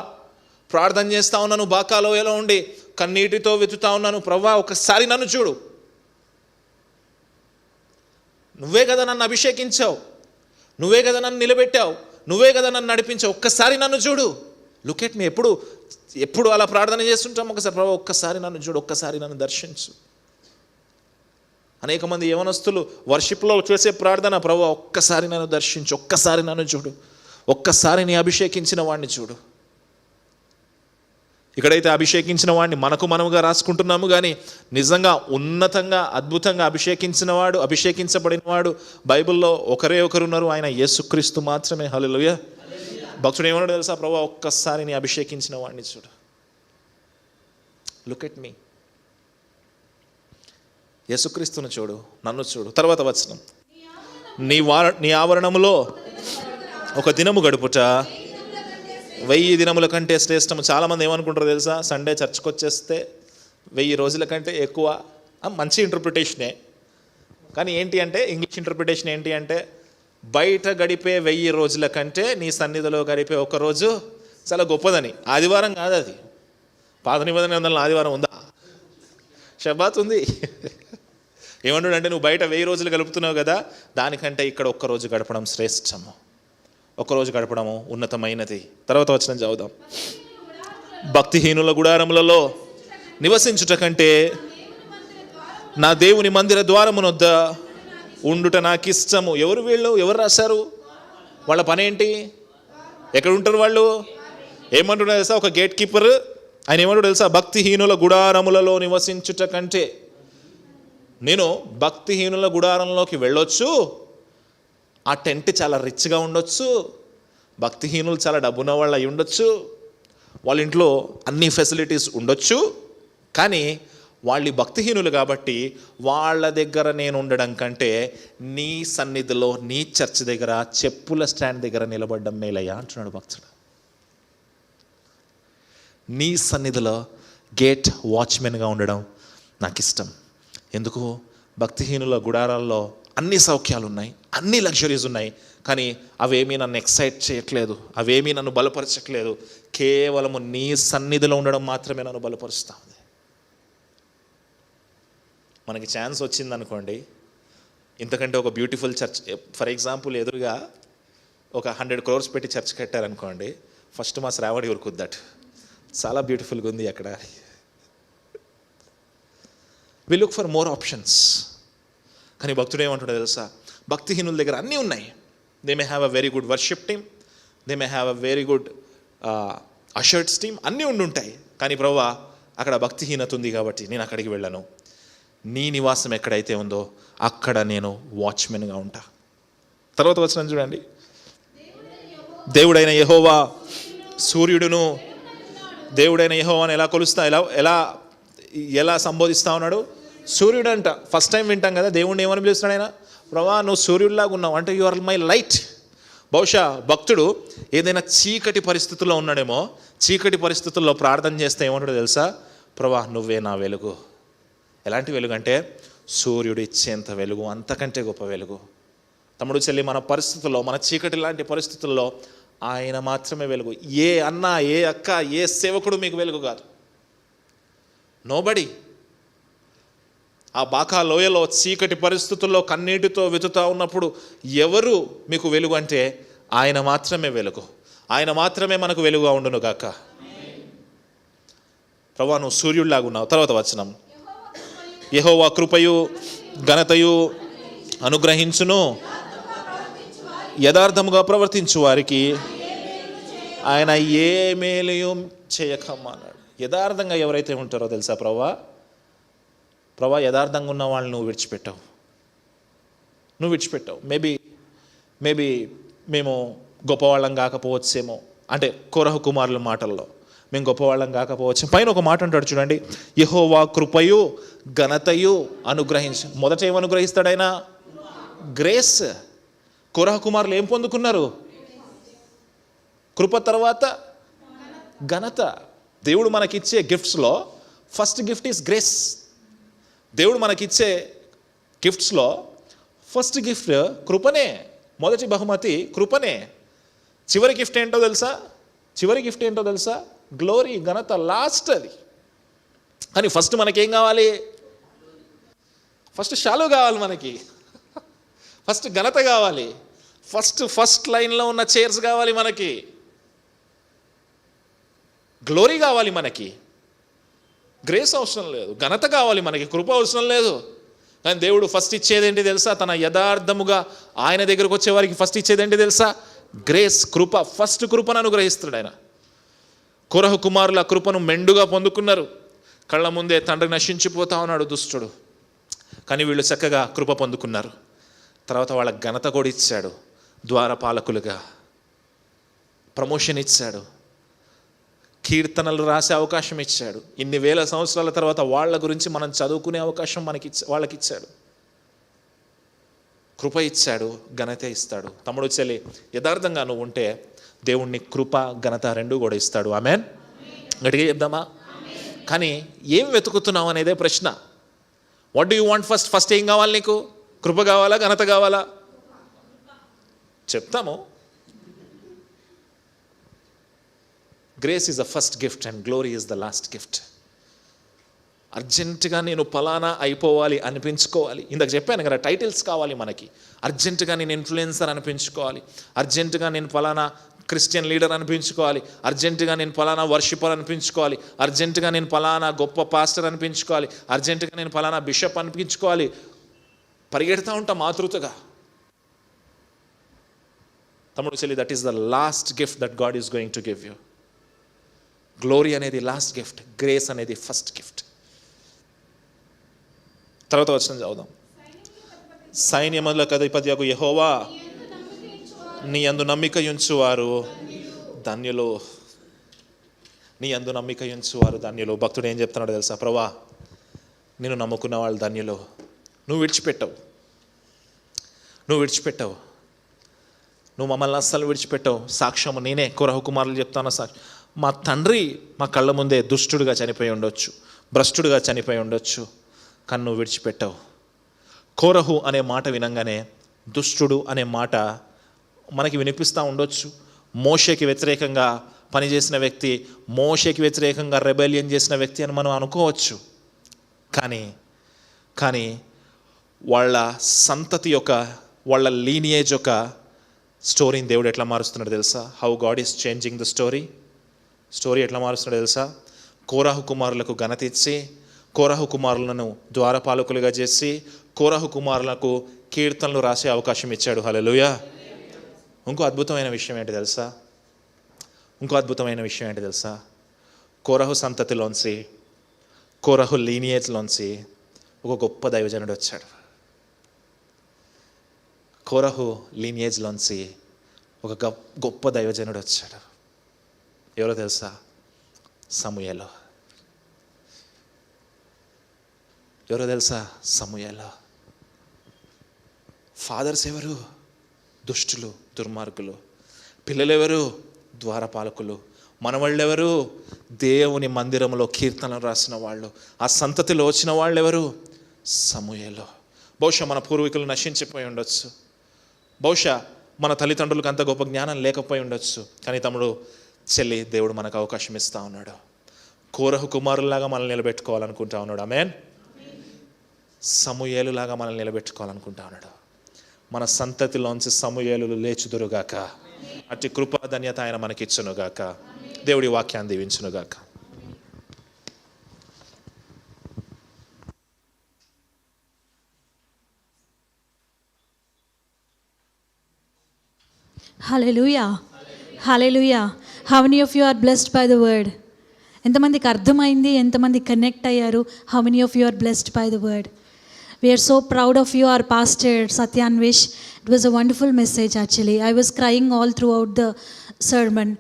ప్రార్థన చేస్తా ఉన్నాను, బాకాలోయలో ఉండి కన్నీటితో వెతుకుతా ఉన్నాను, ప్రవ్వా ఒకసారి నన్ను చూడు. నువ్వే కదా నన్ను అభిషేకించావు, నువ్వే కదా నన్ను నిలబెట్టావు, నువ్వే కదా నన్ను నడిపించావు, ఒక్కసారి నన్ను చూడు. Look at me. ఎప్పుడు అలా ప్రార్థన చేస్తుంటాం, ఒకసారి ప్రభు ఒక్కసారి నన్ను చూడు, ఒక్కసారి నన్ను దర్శించు. అనేక మంది యవనస్తులు వర్షిప్లో చేసే ప్రార్థన, ప్రభు ఒక్కసారి నన్ను దర్శించు, ఒక్కసారి నన్ను చూడు, ఒక్కసారి నీ అభిషేకించిన వాడిని చూడు. ఇక్కడైతే అభిషేకించిన వాడిని మనముగా రాసుకుంటున్నాము, కానీ నిజంగా ఉన్నతంగా అద్భుతంగా అభిషేకించబడిన వాడు బైబిల్లో ఒకరే ఒకరున్నారు, ఆయన యేసుక్రీస్తు మాత్రమే. హల్లెలూయా. భక్తుడు ఏమన్నాడు తెలుసా? ప్రభు ఒక్కసారి నీ అభిషేకించిన వాడిని చూడు. Look at me. యేసుక్రీస్తును చూడు, నన్ను చూడు. తర్వాత వచనం, నీ ఆవరణములో ఒక దినము గడుపుట 1000 దినముల కంటే శ్రేష్టము. చాలామంది ఏమనుకుంటారో తెలుసా? సండే చర్చ్కి వచ్చేస్తే 1000 రోజుల కంటే ఎక్కువ. మంచి ఇంటర్ప్రిటేషనే, కానీ ఏంటి అంటే ఇంగ్లీష్ ఇంటర్ప్రిటేషన్ ఏంటి అంటే, బయట గడిపే 1000 రోజుల కంటే నీ సన్నిధిలో గడిపే ఒక రోజు చాలా గొప్పదని. ఆదివారం కాదు అది. పాత నిబంధన గ్రంథంలో ఆదివారం ఉందా? షబ్బాత్ ఉంది. ఏమంటాడు అంటే, నువ్వు బయట 1000 రోజులు గడుపుతున్నావు కదా, దానికంటే ఇక్కడ ఒక్కరోజు గడపడం శ్రేష్టము, ఒక్కరోజు గడపడము ఉన్నతమైనది. తర్వాత వచనం చదువుదాం. భక్తిహీనుల గుడారములలో నివసించుట కంటే నా దేవుని మందిర ద్వారమునొద్ద ఉండుట నాకు ఇష్టము. ఎవరు వీళ్ళు? ఎవరు రాశారు? వాళ్ళ పని ఏంటి? ఎక్కడ ఉంటారు వాళ్ళు? ఏమంటున్నారు తెలుసా? ఒక గేట్ కీపర్ ఆయన ఏమంటాడు తెలుసా? భక్తిహీనుల గుడారములలో నివసించుట కంటే. నేను భక్తిహీనుల గుడారంలోకి వెళ్ళొచ్చు, ఆ టెంట్ చాలా రిచ్గా ఉండొచ్చు, భక్తిహీనులు చాలా డబ్బున్న వాళ్ళు అయి ఉండొచ్చు, వాళ్ళ ఇంట్లో అన్ని ఫెసిలిటీస్ ఉండొచ్చు, కానీ వాళ్ళు భక్తిహీనులు కాబట్టి వాళ్ళ దగ్గర నేను ఉండడం కంటే నీ సన్నిధిలో, నీ చర్చ్ దగ్గర, చెప్పుల స్టాండ్ దగ్గర నిలబడ్డం మేలయ్యా అంటున్నాడు భక్తుడు. నీ సన్నిధిలో గేట్ వాచ్మెన్గా ఉండడం నాకు ఇష్టం. ఎందుకు? భక్తిహీనుల గుడారాల్లో అన్ని సౌఖ్యాలు ఉన్నాయి, అన్ని లగ్జరీస్ ఉన్నాయి, కానీ అవేమీ నన్ను ఎక్సైట్ చేయట్లేదు, అవేమీ నన్ను బలపరచట్లేదు. కేవలము నీ సన్నిధిలో ఉండడం మాత్రమే నన్ను బలపరుస్తూ ఉంది. మనకి ఛాన్స్ వచ్చిందనుకోండి, ఇంతకంటే ఒక బ్యూటిఫుల్ చర్చ్, ఫర్ ఎగ్జాంపుల్ ఎదురుగా ఒక 100 crores పెట్టి చర్చ్ కట్టారనుకోండి, ఫస్ట్ మా శ్రావణి ఉరుకుద్దట్, చాలా బ్యూటిఫుల్గా ఉంది అక్కడ. We look for more options. కానీ భక్తుడు ఏమంటాడో తెలుసా? భక్తిహీనుల దగ్గర అన్నీ ఉన్నాయి. They may have a very good worship team, they may have a very good ushers team, అన్నీ ఉండుంటాయి. కానీ ప్రభువా అక్కడ భక్తిహీనత ఉంది కాబట్టి నేను అక్కడికి వెళ్ళను. నీ నివాసం ఎక్కడైతే ఉందో అక్కడ నేను వాచ్మెన్గా ఉంటా. తర్వాత వచనం చూడండి. దేవుడైన యెహోవా సూర్యుడును, దేవుడైన యెహోవాను ఎలా కొలుస్తా, ఎలా ఎలా సంబోధిస్తా ఉన్నాడు? సూర్యుడు అంట. ఫస్ట్ టైం వింటాం కదా దేవుడిని ఏమని పిలుస్తున్నాడు ఆయన? ప్రభా నువ్వు సూర్యుడిలాగా ఉన్నావు అంటే యు ఆర్ మై లైట్. బహుశా భక్తుడు ఏదైనా చీకటి పరిస్థితుల్లో ఉన్నాడేమో, చీకటి పరిస్థితుల్లో ప్రార్థన చేస్తే ఏమంటాడో తెలుసా? ప్రభా నువ్వే నా వెలుగు. ఎలాంటి వెలుగు అంటే సూర్యుడు ఇచ్చేంత వెలుగు, అంతకంటే గొప్ప వెలుగు. తమ్ముడు చెల్లి, మన పరిస్థితుల్లో, మన చీకటి లాంటి పరిస్థితుల్లో ఆయన మాత్రమే వెలుగు. ఏ అన్న, ఏ అక్క, ఏ సేవకుడు మీకు వెలుగు కాదు. నోబడి. ఆ బాకా లోయలో చీకటి పరిస్థితుల్లో కన్నీటితో వెతుకుతా ఉన్నప్పుడు ఎవరు మీకు వెలుగు అంటే ఆయన మాత్రమే వెలుగు. ఆయన మాత్రమే మనకు వెలుగుగా ఉండును గాక. ప్రభువా నువ్వు సూర్యుడిలాగా ఉన్నావు. తర్వాత వచనం, యెహోవా కృపయు ఘనతయు అనుగ్రహించును, యథార్థముగా ప్రవర్తించు వారికి ఆయన ఏ మేలు చేయకమన్నాడు. యథార్థంగా ఎవరైతే ఉంటారో తెలుసా ప్రభా యథార్థంగా ఉన్న వాళ్ళని నువ్వు విడిచిపెట్టావు. మేబీ మేము గొప్పవాళ్ళం కాకపోవచ్చేమో, అంటే కోరహు కుమారుల మాటల్లో మేము గొప్పవాళ్ళం కాకపోవచ్చు. పైన ఒక మాట అంటాడు చూడండి, యెహోవా కృపయు ఘనతయు అనుగ్రహించు. మొదట ఏమనుగ్రహిస్తాడు ఆయన? గ్రేస్. కోరహు కుమారులు ఏం పొందుకున్నారు? కృప తర్వాత ఘనత. దేవుడు మనకిచ్చే గిఫ్ట్స్లో ఫస్ట్ గిఫ్ట్ ఈజ్ గ్రేస్. దేవుడు మనకిచ్చే గిఫ్ట్స్లో ఫస్ట్ గిఫ్ట్ కృపనే. మొదటి బహుమతి కృపనే. చివరి గిఫ్ట్ ఏంటో తెలుసా? గ్లోరీ, ఘనత లాస్ట్ అది. కానీ ఫస్ట్ మనకేం కావాలి? ఫస్ట్ షాలో కావాలి మనకి, ఫస్ట్ ఘనత కావాలి, ఫస్ట్ లైన్లో ఉన్న చైర్స్ కావాలి మనకి, గ్లోరీ కావాలి మనకి. గ్రేస్ అవసరం లేదు, ఘనత కావాలి మనకి, కృప అవసరం లేదు. కానీ దేవుడు ఫస్ట్ ఇచ్చేదేంటి తెలుసా? తన యథార్థముగా ఆయన దగ్గరకు వచ్చే వారికి ఫస్ట్ ఇచ్చేదేంటి తెలుసా? గ్రేస్, కృప. ఫస్ట్ కృపను అనుగ్రహిస్తాడు ఆయన. కోరహు కుమారుల కృపను మెండుగా పొందుకున్నారు. కళ్ళ ముందే తండ్రి నశించిపోతా ఉన్నాడు దుష్టుడు. కానీ వీళ్ళు చక్కగా కృప పొందుకున్నారు. తర్వాత వాళ్ళ ఘనత కూడా ఇచ్చాడు. ద్వారపాలకులుగా ప్రమోషన్ ఇచ్చాడు, కీర్తనలు రాసే అవకాశం ఇచ్చాడు. ఇన్ని వేల సంవత్సరాల తర్వాత వాళ్ళ గురించి మనం చదువుకునే అవకాశం వాళ్ళకి ఇచ్చాడు. కృప ఇచ్చాడు, ఘనత ఇస్తాడు. తమ్ముడు చెల్లి, యథార్థంగా నువ్వు ఉంటే దేవుణ్ణి కృప ఘనత రెండు కూడా ఇస్తాడు. ఆమెన్. గట్టిగా చెప్దామా? కానీ ఏం వెతుకుతున్నావు అనేదే ప్రశ్న. What do you want first ఏం కావాలి నీకు? కృప కావాలా, ఘనత కావాలా? చెప్తాము. Grace is the first gift and glory is the last gift. అర్జెంటుగా నేను ఫలానా అయిపోవాలి అనిపించుకోవాలి. ఇందాక చెప్పాను కదా, టైటిల్స్ కావాలి మనకి. అర్జెంటుగా నేను ఇన్ఫ్లుయెన్సర్ అనిపించుకోవాలి, అర్జెంటుగా నేను ఫలానా క్రిస్టియన్ లీడర్ అనిపించుకోవాలి, అర్జెంటుగా నేను ఫలానా వర్షిపర్ అనిపించుకోవాలి, అర్జెంటుగా నేను ఫలానా గొప్ప పాస్టర్ అనిపించుకోవాలి, అర్జెంటుగా నేను ఫలానా బిషప్ అనిపించుకోవాలి. పరిగెడతా ఉంటాం ఆతృతగా. తమ్ముడు చెల్లి, that is the last gift that God is going to give you. Glory అనేది లాస్ట్ గిఫ్ట్, గ్రేస్ అనేది ఫస్ట్ గిఫ్ట్. తర్వాత వచనం చదువుదాం. సైన్యములకు అధిపతియగు యెహోవా నీ యందు నమ్మిక ఉంచువారు ధన్యులు. నీ యందు నమ్మిక ఉంచువారు ధన్యులు. భక్తుడు ఏం చెప్తున్నాడు తెలుసా? ప్రభువా నేను నమ్ముకున్న వాళ్ళు ధన్యులు. నువ్వు విడిచిపెట్టావు, నువ్వు మమ్మల్ని అస్సలు విడిచిపెట్టావు. సాక్ష్యము నేనే, కోరహు కుమారులు చెప్తాను సాక్ష్యం. మా తండ్రి మా కళ్ళ ముందే దుష్టుడుగా చనిపోయి ఉండొచ్చు, భ్రష్టుడుగా చనిపోయి ఉండొచ్చు, కానీ నువ్వు విడిచిపెట్టావు. కోరహు అనే మాట వినంగానే దుష్టుడు అనే మాట మనకి వినిపిస్తూ ఉండొచ్చు. మోషేకి వ్యతిరేకంగా పనిచేసిన వ్యక్తి, మోషేకి వ్యతిరేకంగా రెబెలియన్ చేసిన వ్యక్తి అని మనం అనుకోవచ్చు. కానీ వాళ్ళ సంతతి యొక్క, వాళ్ళ లీనియేజ్ యొక్క స్టోరీని దేవుడు ఎట్లా మారుస్తున్నాడు తెలుసా? How God is changing the story ఎట్లా మారుస్తున్నాడు తెలుసా? కోరహు కుమారులకు ఘనత ఇచ్చి, కోరహు కుమారులను ద్వారపాలకులుగా చేసి, కోరహు కుమారులకు కీర్తనలు రాసే అవకాశం ఇచ్చాడు. హల్లెలూయా. ఇంకో అద్భుతమైన విషయం ఏంటి తెలుసా? కోరహు సంతతిలోంచి, కోరహు లీనియేజ్లోంచి ఒక గొప్ప దైవజనుడు వచ్చాడు. కోరహు లీనియేజ్లోంచి ఒక గొప్ప దైవజనుడు వచ్చాడు. ఎవరో తెలుసా? సమూయేలు. ఎవరో తెలుసా? సమూయేలు. ఫాదర్స్ ఎవరు? దుష్టులు, దుర్మార్గులు. పిల్లలు ఎవరు? ద్వారపాలకులు. మనవాళ్ళు ఎవరు? దేవుని మందిరంలో కీర్తనలు రాసిన వాళ్ళు. ఆ సంతతిలో వచ్చిన వాళ్ళు ఎవరు? సమూయేలు. బహుశా మన పూర్వీకులు నశించిపోయి ఉండొచ్చు, బహుశా మన తల్లిదండ్రులకు అంత గొప్ప జ్ఞానం లేకపోయి ఉండొచ్చు. కానీ తమ్ముడు, చెల్లి, దేవుడు మనకు అవకాశం ఇస్తూ ఉన్నాడు. కోరహు కుమారులాగా మనల్ని నిలబెట్టుకోవాలనుకుంటా ఉన్నాడు. ఆమేన్. సమూయేలులాగా మనల్ని నిలబెట్టుకోవాలనుకుంటా ఉన్నాడు. మన సంతతిలోంచి సమూయేలులు లేచుదురుగాక. అట్టి కృపా ధన్యత ఆయన మనకిచ్చునుగాక. దేవుడి వాక్యాన్ని దీవించునుగాక.
Hallelujah. Hallelujah. How many of you are blessed by the word? ఎంతమందికి అర్థమైంది? ఎంతమంది కనెక్ట్ అయ్యారు? How many of you are blessed by the word? We are so proud of you, our pastor Satyanvish. It was a wonderful message actually. I was crying all throughout the sermon.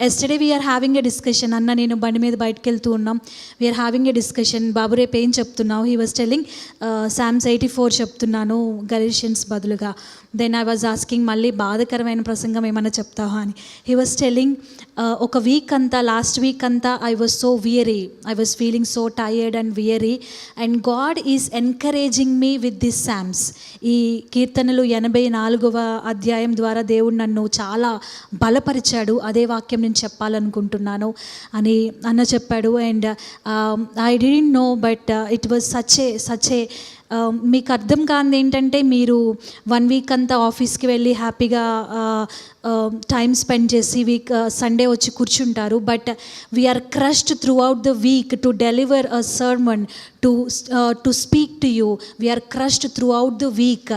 Yesterday we are having a discussion. Anna nenu bandi మీద బయటికి వెళ్తూ ఉన్నాం. We are having a discussion. బాబు రేపు ఏం చెప్తున్నావు? He was telling Psalms 84 చెప్తున్నాను గలీషియన్స్ బదులుగా. Then I was asking మళ్ళీ బాధకరమైన ప్రసంగం ఏమైనా చెప్తావా అని. హీ వాజ్ టెల్లింగ్ ఒక వీక్ అంతా, లాస్ట్ వీక్ అంతా I was so weary, I was feeling so tired and weary, and God is encouraging me with this psalms. ఈ కీర్తనలు 84వ అధ్యాయం ద్వారా దేవుడు నన్ను చాలా బలపరిచాడు. అదే వాక్యం నేను చెప్పాలనుకుంటున్నాను అని అన్న చెప్పాడు. And I didn't know, but it was such a మీకు అర్థం కానిది ఏంటంటే, మీరు 1 వీక్ అంతా ఆఫీస్కి వెళ్ళి హ్యాపీగా టైం స్పెండ్ చేసి సండే వచ్చి కూర్చుంటారు. But we're crushed throughout the week to deliver a sermon to speak to you. We're crushed throughout the week.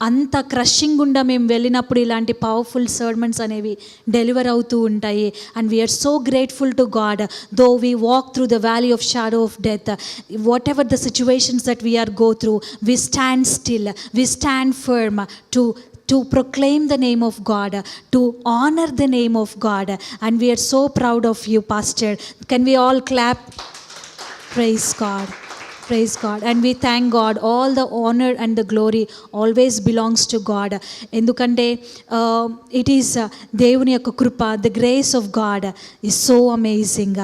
అంత క్రషింగ్ గుండా మేము వెళ్ళినప్పుడు ఇలాంటి పవర్ఫుల్ సర్మన్స్ అనేవి డెలివర్ అవుతూ ఉంటాయి. And we're so grateful to God. Though we walk through the valley of shadow of death, whatever the situations that we're go through, we stand still, we stand firm to proclaim the name of God, to honor the name of God, and we are so proud of you, Pastor. Can we all clap? Praise God. Praise God. And we thank God. All the honor and the glory always belongs to God. ఎందుకంటే it is దేవుని యొక్క కృప, the grace of God is so amazing.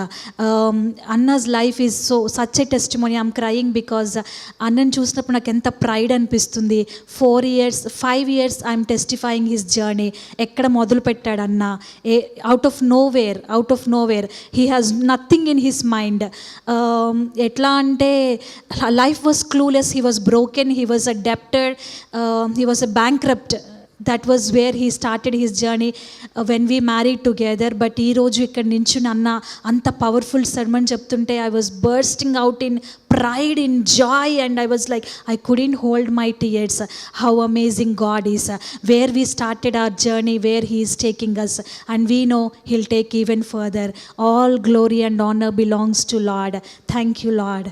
Anna's life is such a testimony. I'm crying because అన్నను చూసినప్పుడు నాకు ఎంత pride అనిపిస్తుంది. 5 years I'm testifying his journey. ఎక్కడ మొదలు పెట్టాడు అన్న? out of nowhere he has nothing in his mind. ఎట్లా అంటే life was clueless, he was broken, he was a debtor, he was a bankrupt. That was where he started his journey when we married together. But ee roju ikkada ninchuni anna anta powerful sermon cheptunte I was bursting out in pride, in joy, and I was like, I couldn't hold my tears. How amazing God is. Where we started our journey, where he is taking us, and we know he'll take even further. All glory and honor belongs to Lord. Thank you, Lord.